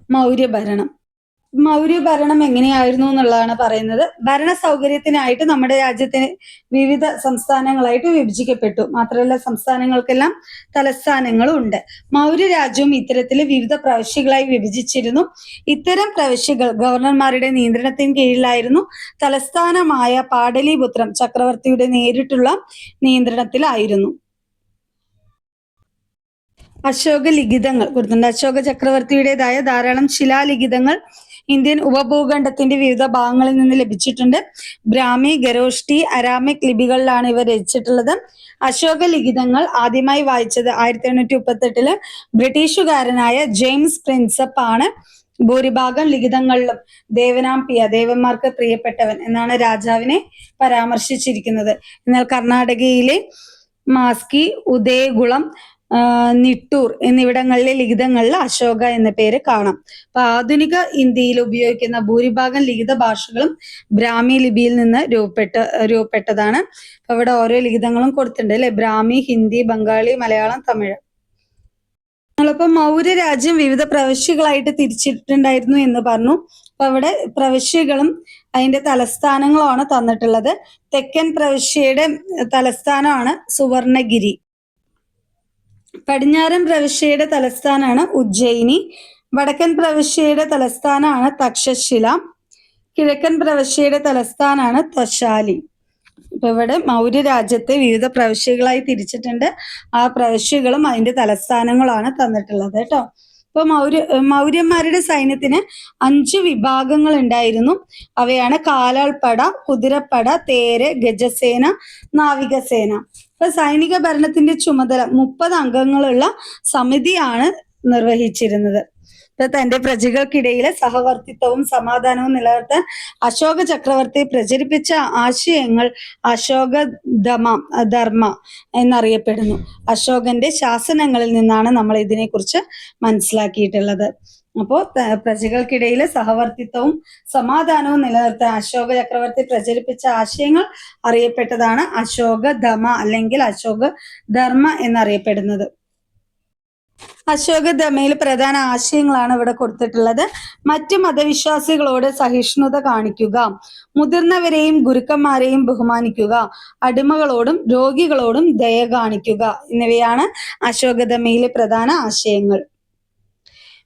മൗര്യഭരണം എങ്ങനെയായിരുന്നു എന്നുള്ളതാണ് പറയുന്നത്. ഭരണ സൗകര്യത്തിനായിട്ട് നമ്മുടെ രാജ്യത്തിന് വിവിധ സംസ്ഥാനങ്ങളായിട്ട് വിഭജിക്കപ്പെട്ടു. മാത്രമല്ല സംസ്ഥാനങ്ങൾക്കെല്ലാം തലസ്ഥാനങ്ങളും ഉണ്ട്. മൗര്യ രാജ്യവും ഇത്തരത്തിൽ വിവിധ പ്രവിശ്യകളായി വിഭജിച്ചിരുന്നു. ഇത്തരം പ്രവിശ്യകൾ ഗവർണർമാരുടെ നിയന്ത്രണത്തിന് കീഴിലായിരുന്നു. തലസ്ഥാനമായ പാടലീപുത്രം ചക്രവർത്തിയുടെ നേരിട്ടുള്ള നിയന്ത്രണത്തിലായിരുന്നു. അശോക ലിഖിതങ്ങൾ കൊടുത്തിട്ടുണ്ട്. അശോക ചക്രവർത്തിയുടേതായ ധാരാളം ശിലാലിഖിതങ്ങൾ ഇന്ത്യൻ ഉപഭൂഖണ്ഡത്തിന്റെ വിവിധ ഭാഗങ്ങളിൽ നിന്ന് ലഭിച്ചിട്ടുണ്ട്. ബ്രാഹ്മി, ഖരോഷ്ടി, അരാമിക് ലിപികളിലാണ് ഇവ രചിച്ചിട്ടുള്ളത്. അശോക ലിഖിതങ്ങൾ ആദ്യമായി വായിച്ചത് 1838 ബ്രിട്ടീഷുകാരനായ ജെയിംസ് പ്രിൻസപ്പ് ആണ്. ഭൂരിഭാഗം ലിഖിതങ്ങളിലും ദേവന്മാർക്ക് പ്രിയപ്പെട്ടവൻ എന്നാണ് രാജാവിനെ പരാമർശിച്ചിരിക്കുന്നത്. എന്നാൽ കർണാടകയിലെ മാസ്കി, ഉദയകുളം, നിട്ടൂർ എന്നിവിടങ്ങളിലെ ലിഖിതങ്ങളിൽ അശോക എന്ന പേര് കാണാം. അപ്പൊ ആധുനിക ഇന്ത്യയിൽ ഉപയോഗിക്കുന്ന ഭൂരിഭാഗം ലിഖിത ഭാഷകളും ബ്രാഹ്മി ലിപിയിൽ നിന്ന് രൂപപ്പെട്ടതാണ്. അപ്പൊ ഇവിടെ ഓരോ ലിഖിതങ്ങളും കൊടുത്തിട്ടുണ്ട് അല്ലെ? ബ്രാഹ്മി, ഹിന്ദി, ബംഗാളി, മലയാളം, തമിഴ്. നമ്മളിപ്പോ മൗര്യ രാജ്യം വിവിധ പ്രവിശ്യകളായിട്ട് തിരിച്ചിട്ടുണ്ടായിരുന്നു എന്ന് പറഞ്ഞു. അപ്പൊ അവിടെ പ്രവിശ്യകളും അതിന്റെ തലസ്ഥാനങ്ങളുമാണ് തന്നിട്ടുള്ളത്. തെക്കൻ പ്രവിശ്യയുടെ തലസ്ഥാനമാണ് സുവർണഗിരി. പടിഞ്ഞാറൻ പ്രവിശ്യയുടെ തലസ്ഥാനമാണ് ഉജ്ജയിനി. വടക്കൻ പ്രവിശ്യയുടെ തലസ്ഥാനമാണ് തക്ഷശില. കിഴക്കൻ പ്രവിശ്യയുടെ തലസ്ഥാനമാണ് ത്വശാലി. ഇപ്പൊ ഇവിടെ മൗര്യ രാജ്യത്തെ വിവിധ പ്രവിശ്യകളായി തിരിച്ചിട്ടുണ്ട്. ആ പ്രവിശ്യകളും അതിന്റെ തലസ്ഥാനങ്ങളാണ് തന്നിട്ടുള്ളത് കേട്ടോ. ഇപ്പൊ മൗര്യന്മാരുടെ സൈന്യത്തിന് 5 വിഭാഗങ്ങൾ ഉണ്ടായിരുന്നു. അവയാണ് കാലാൾപ്പട, കുതിരപ്പട, തേര്, ഗജസേന, നാവികസേന. ഇപ്പൊ സൈനിക ഭരണത്തിന്റെ ചുമതല 30 അംഗങ്ങളുള്ള സമിതിയാണ് നിർവഹിച്ചിരുന്നത്. തന്റെ പ്രജകൾക്കിടയിലെ സഹവർത്തിത്വവും സമാധാനവും നിലനിർത്താൻ അശോക ചക്രവർത്തി പ്രചരിപ്പിച്ച ആശയങ്ങൾ ധർമ്മ എന്നറിയപ്പെടുന്നു. അശോകന്റെ ശാസനങ്ങളിൽ നിന്നാണ് നമ്മൾ ഇതിനെക്കുറിച്ച് മനസ്സിലാക്കിയിട്ടുള്ളത്. അപ്പോൾ പ്രജകൾക്കിടയിലെ സഹവർത്തിത്വവും സമാധാനവും നിലനിർത്താൻ അശോക ചക്രവർത്തി പ്രചരിപ്പിച്ച ആശയങ്ങൾ അറിയപ്പെട്ടതാണ് അശോകധമ അല്ലെങ്കിൽ അശോകധർമ്മ എന്നറിയപ്പെടുന്നത്. അശോകധമയിൽ പ്രധാന ആശയങ്ങളാണ് ഇവിടെ കൊടുത്തിട്ടുള്ളത്. മറ്റു മതവിശ്വാസികളോട് സഹിഷ്ണുത കാണിക്കുക, മുതിർന്നവരെയും ഗുരുക്കന്മാരെയും ബഹുമാനിക്കുക, അടിമകളോടും രോഗികളോടും ദയ കാണിക്കുക എന്നിവയാണ് അശോകധമയിലെ പ്രധാന ആശയങ്ങൾ.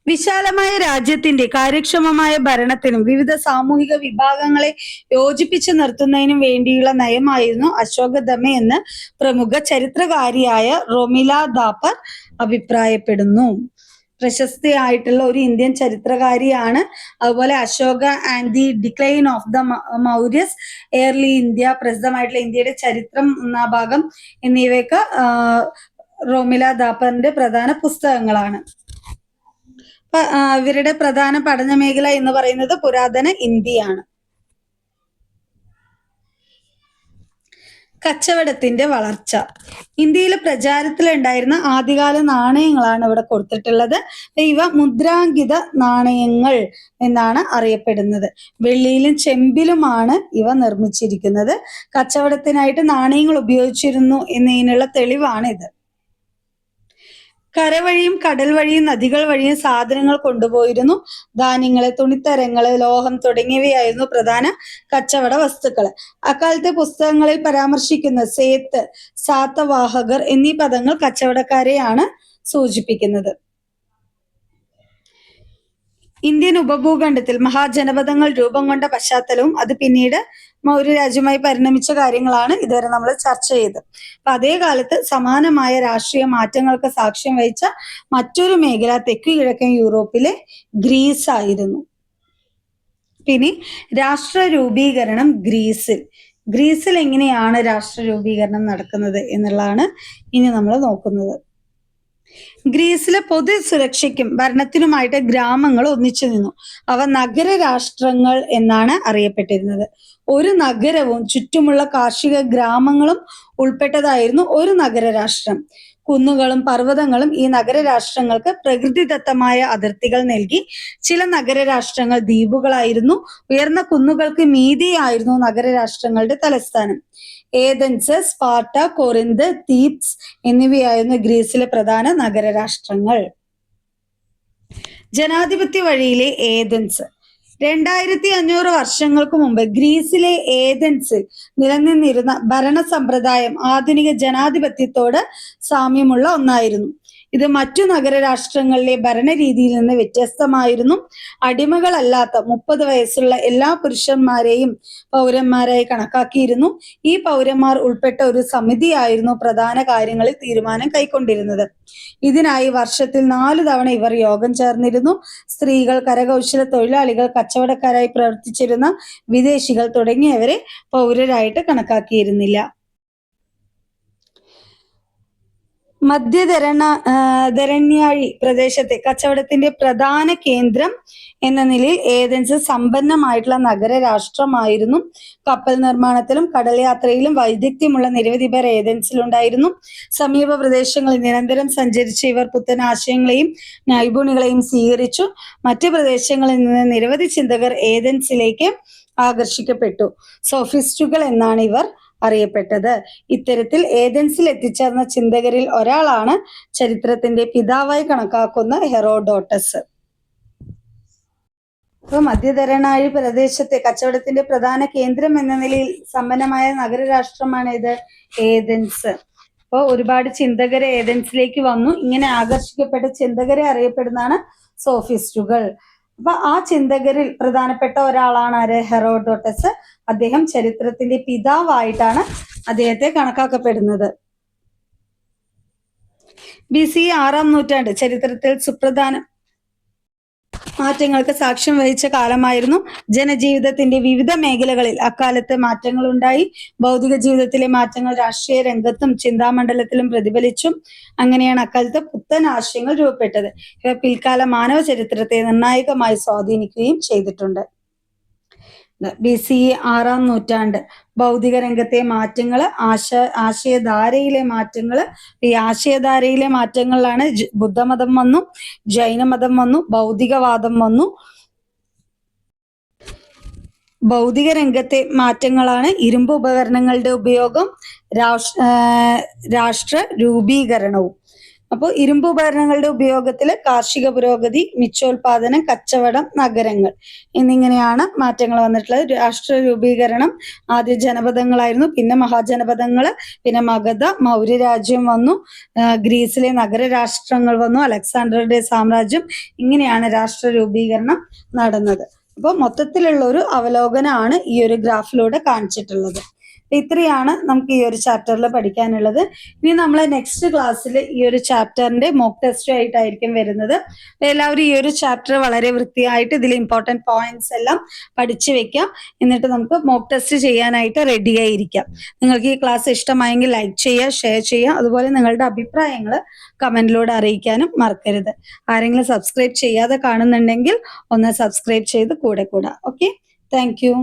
വിശാലമായ രാജ്യത്തിന്റെ കാര്യക്ഷമമായ ഭരണത്തിനും വിവിധ സാമൂഹിക വിഭാഗങ്ങളെ യോജിപ്പിച്ചു നിർത്തുന്നതിനും വേണ്ടിയുള്ള നയമായിരുന്നു അശോകധമ എന്ന് പ്രമുഖ ചരിത്രകാരിയായ റൊമില ദാപ്പർ അഭിപ്രായപ്പെടുന്നു. പ്രശസ്തയായിട്ടുള്ള ഒരു ഇന്ത്യൻ ചരിത്രകാരിയാണ്. അതുപോലെ Ashoka and the decline of the Mauryas, early India, പ്രസിദ്ധമായിട്ടുള്ള ഇന്ത്യയുടെ ചരിത്രം 1-ാം ഭാഗം എന്നിവയൊക്കെ റൊമില ദാപ്പറിന്റെ പ്രധാന പുസ്തകങ്ങളാണ്. ഇവരുടെ പ്രധാന പഠന മേഖല എന്ന് പറയുന്നത് പുരാതന ഇന്ത്യയാണ്. കച്ചവടത്തിന്റെ വളർച്ച. ഇന്ത്യയിൽ പ്രചാരത്തിലുണ്ടായിരുന്ന ആദ്യകാല നാണയങ്ങളാണ് ഇവിടെ കൊടുത്തിട്ടുള്ളത്. ഇവ മുദ്രാങ്കിത നാണയങ്ങൾ എന്നാണ് അറിയപ്പെടുന്നത്. വെള്ളിയിലും ചെമ്പിലുമാണ് ഇവ നിർമ്മിച്ചിരിക്കുന്നത്. കച്ചവടത്തിനായിട്ട് നാണയങ്ങൾ ഉപയോഗിച്ചിരുന്നു എന്നതിനുള്ള തെളിവാണ് ഇത്. കരവഴിയും കടൽ വഴിയും നദികൾ വഴിയും സാധനങ്ങൾ കൊണ്ടുപോയിരുന്നു. ധാന്യങ്ങള്, തുണിത്തരങ്ങള്, ലോഹം തുടങ്ങിയവയായിരുന്നു പ്രധാന കച്ചവട വസ്തുക്കള്. അക്കാലത്തെ പുസ്തകങ്ങളിൽ പരാമർശിക്കുന്ന സേത്ത്, സാത്തവാഹകർ എന്നീ പദങ്ങൾ കച്ചവടക്കാരെയാണ് സൂചിപ്പിക്കുന്നത്. ഇന്ത്യൻ ഉപഭൂഖണ്ഡത്തിൽ മഹാജനപദങ്ങൾ രൂപം കൊണ്ട പശ്ചാത്തലവും അത് പിന്നീട് മൗര്യ രാജ്യമായി പരിണമിച്ച കാര്യങ്ങളാണ് ഇതുവരെ നമ്മൾ ചർച്ച ചെയ്തത്. അപ്പൊ അതേ കാലത്ത് സമാനമായ രാഷ്ട്രീയ മാറ്റങ്ങൾക്ക് സാക്ഷ്യം വഹിച്ച മറ്റൊരു മേഖല തെക്കു കിഴക്കൻ യൂറോപ്പിലെ ഗ്രീസ് ആയിരുന്നു. പിന്നെ രാഷ്ട്ര രൂപീകരണം ഗ്രീസിൽ എങ്ങനെയാണ് രാഷ്ട്ര രൂപീകരണം നടക്കുന്നത് എന്നുള്ളതാണ് ഇനി നമ്മൾ നോക്കുന്നത്. ഗ്രീസിലെ പൊതു സുരക്ഷയ്ക്കും ഭരണത്തിനുമായിട്ട് ഗ്രാമങ്ങൾ ഒന്നിച്ചു നിന്നു. അവ നഗരരാഷ്ട്രങ്ങൾ എന്നാണ് അറിയപ്പെട്ടിരുന്നത്. ഒരു നഗരവും ചുറ്റുമുള്ള കാർഷിക ഗ്രാമങ്ങളും ഉൾപ്പെട്ടതായിരുന്നു ഒരു നഗരരാഷ്ട്രം. കുന്നുകളും പർവ്വതങ്ങളും ഈ നഗരരാഷ്ട്രങ്ങൾക്ക് പ്രകൃതിദത്തമായ അതിർത്തികൾ നൽകി. ചില നഗരരാഷ്ട്രങ്ങൾ ദ്വീപുകളായിരുന്നു. ഉയർന്ന കുന്നുകൾക്ക് മീതെയായിരുന്നു നഗരരാഷ്ട്രങ്ങളുടെ തലസ്ഥാനം. ഏതൻസ്, സ്പാർട്ട, കൊറിന്ത്, തീബ്സ് എന്നിവയായിരുന്നു ഗ്രീസിലെ പ്രധാന നഗരരാഷ്ട്രങ്ങൾ. ജനാധിപത്യ വഴിയിലെ ഏതൻസ്. 2500 വർഷങ്ങൾക്ക് മുമ്പ് ഗ്രീസിലെ ഏതൻസിൽ നിലനിന്നിരുന്ന ഭരണ സമ്പ്രദായം ആധുനിക ജനാധിപത്യത്തോട് സാമ്യമുള്ള ഒന്നായിരുന്നു. ഇത് മറ്റു നഗരരാഷ്ട്രങ്ങളിലെ ഭരണരീതിയിൽ നിന്ന് വ്യത്യസ്തമായിരുന്നു. അടിമകളല്ലാത്ത 30 വയസ്സുള്ള എല്ലാ പുരുഷന്മാരെയും പൗരന്മാരായി കണക്കാക്കിയിരുന്നു. ഈ പൗരന്മാർ ഉൾപ്പെട്ട ഒരു സമിതിയായിരുന്നു പ്രധാന കാര്യങ്ങളിൽ തീരുമാനം കൈക്കൊണ്ടിരുന്നത്. ഇതിനായി വർഷത്തിൽ 4 തവണ ഇവർ യോഗം ചേർന്നിരുന്നു. സ്ത്രീകൾ, കരകൗശല തൊഴിലാളികൾ, കച്ചവടക്കാരായി പ്രവർത്തിച്ചിരുന്ന വിദേശികൾ തുടങ്ങിയവരെ പൗരരായിട്ട് കണക്കാക്കിയിരുന്നില്ല. ധരണ്യാഴി പ്രദേശത്തെ കച്ചവടത്തിന്റെ പ്രധാന കേന്ദ്രം എന്ന നിലയിൽ ഏതൻസ് സമ്പന്നമായിട്ടുള്ള നഗരരാഷ്ട്രമായിരുന്നു. കപ്പൽ നിർമ്മാണത്തിലും കടൽ യാത്രയിലും വൈദഗ്ധ്യമുള്ള നിരവധി പേർ ഏതൻസിലുണ്ടായിരുന്നു. സമീപ പ്രദേശങ്ങളിൽ നിരന്തരം സഞ്ചരിച്ച ഇവർ പുത്തൻ ആശയങ്ങളെയും നൈപുണികളെയും സ്വീകരിച്ചു. മറ്റ് പ്രദേശങ്ങളിൽ നിന്ന് നിരവധി ചിന്തകർ ഏതൻസിലേക്ക് ആകർഷിക്കപ്പെട്ടു. സോഫിസ്റ്റുകൾ എന്നാണ് ഇവർ അറിയപ്പെട്ടത്. ഇത്തരത്തിൽ ഏതൻസിൽ എത്തിച്ചേർന്ന ചിന്തകരിൽ ഒരാളാണ് ചരിത്രത്തിന്റെ പിതാവായി കണക്കാക്കുന്ന ഹെറോഡോട്ടസ്. ഇപ്പൊ മധ്യധരണാഴി പ്രദേശത്തെ കച്ചവടത്തിന്റെ പ്രധാന കേന്ദ്രം എന്ന നിലയിൽ സമ്പന്നമായ നഗരരാഷ്ട്രമാണ് ഇത് ഏതൻസ്. അപ്പോൾ ഒരുപാട് ചിന്തകരെ ഏതൻസിലേക്ക് വന്നു. ഇങ്ങനെ ആകർഷിക്കപ്പെട്ട ചിന്തകരെ അറിയപ്പെടുന്നതാണ് സോഫിസ്റ്റുകൾ. അപ്പൊ ആ ചിന്തകരിൽ പ്രധാനപ്പെട്ട ഒരാളാണ് ആര്? ഹെറോഡോട്ടസ്. അദ്ദേഹം ചരിത്രത്തിന്റെ പിതാവായിട്ടാണ് അദ്ദേഹത്തെ കണക്കാക്കപ്പെടുന്നത്. BC 6-ാം നൂറ്റാണ്ട് ചരിത്രത്തിൽ സുപ്രധാന മാറ്റങ്ങൾക്ക് സാക്ഷ്യം വഹിച്ച കാലമായിരുന്നു. ജനജീവിതത്തിന്റെ വിവിധ മേഖലകളിൽ അക്കാലത്ത് മാറ്റങ്ങൾ ഉണ്ടായി. ഭൗതിക ജീവിതത്തിലെ മാറ്റങ്ങൾ രാഷ്ട്രീയ രംഗത്തും ചിന്താമണ്ഡലത്തിലും പ്രതിഫലിച്ചു. അങ്ങനെയാണ് അക്കാലത്ത് പുത്തൻ ആശയങ്ങൾ രൂപപ്പെട്ടത്. ഇവ പിൽക്കാല മാനവ ചരിത്രത്തെ നിർണായകമായി സ്വാധീനിക്കുകയും ചെയ്തിട്ടുണ്ട്. BC 6-ാം നൂറ്റാണ്ട് ഭൗതിക രംഗത്തെ മാറ്റങ്ങൾ, ആശയധാരയിലെ മാറ്റങ്ങൾ. ഈ ആശയധാരയിലെ മാറ്റങ്ങളിലാണ് ബുദ്ധമതം വന്നു, ജൈനമതം വന്നു, ഭൗതികവാദം വന്നു. ഭൗതിക രംഗത്തെ മാറ്റങ്ങളാണ് ഇരുമ്പ് ഉപകരണങ്ങളുടെ ഉപയോഗം, രാഷ്ട്ര രൂപീകരണവും. അപ്പോൾ ഇരുമ്പ് ഉപകരണങ്ങളുടെ ഉപയോഗത്തിൽ കാർഷിക പുരോഗതി, മിച്ചോൽപാദനം, കച്ചവടം, നഗരങ്ങൾ എന്നിങ്ങനെയാണ് മാറ്റങ്ങൾ വന്നിട്ടുള്ളത്. രാഷ്ട്ര രൂപീകരണം ആദ്യ ജനപദങ്ങളായിരുന്നു, പിന്നെ മഹാജനപദങ്ങൾ, പിന്നെ മഗധ, മൗര്യ രാജ്യം വന്നു, ഗ്രീസിലെ നഗരരാഷ്ട്രങ്ങൾ വന്നു, അലക്സാണ്ടറുടെ സാമ്രാജ്യം. ഇങ്ങനെയാണ് രാഷ്ട്ര രൂപീകരണം നടന്നത്. അപ്പോൾ മൊത്തത്തിലുള്ള ഒരു അവലോകനമാണ് ഈ ഒരു ഗ്രാഫിലൂടെ കാണിച്ചിട്ടുള്ളത്. ഇത്രയാണ് നമുക്ക് ഈ ഒരു ചാപ്റ്ററിൽ പഠിക്കാനുള്ളത്. ഇനി നമ്മൾ നെക്സ്റ്റ് ക്ലാസ്സിൽ ഈ ഒരു ചാപ്റ്ററിന്റെ മോക്ക് ടെസ്റ്റ് ആയിട്ടായിരിക്കും വരുന്നത്. എല്ലാവരും ഈ ഒരു ചാപ്റ്റർ വളരെ വൃത്തിയായിട്ട് ഇതിൽ ഇമ്പോർട്ടൻറ്റ് പോയിന്റ്സ് എല്ലാം പഠിച്ചു വെക്കാം. എന്നിട്ട് നമുക്ക് മോക്ക് ടെസ്റ്റ് ചെയ്യാനായിട്ട് റെഡി ആയിരിക്കാം. നിങ്ങൾക്ക് ഈ ക്ലാസ് ഇഷ്ടമായെങ്കിൽ ലൈക്ക് ചെയ്യുക, ഷെയർ ചെയ്യുക. അതുപോലെ നിങ്ങളുടെ അഭിപ്രായങ്ങൾ കമന്റിലൂടെ അറിയിക്കാനും മറക്കരുത്. ആരെങ്കിലും സബ്സ്ക്രൈബ് ചെയ്യാതെ കാണുന്നുണ്ടെങ്കിൽ ഒന്ന് സബ്സ്ക്രൈബ് ചെയ്ത് കൂടെ കൂടാ. Okay, thank you.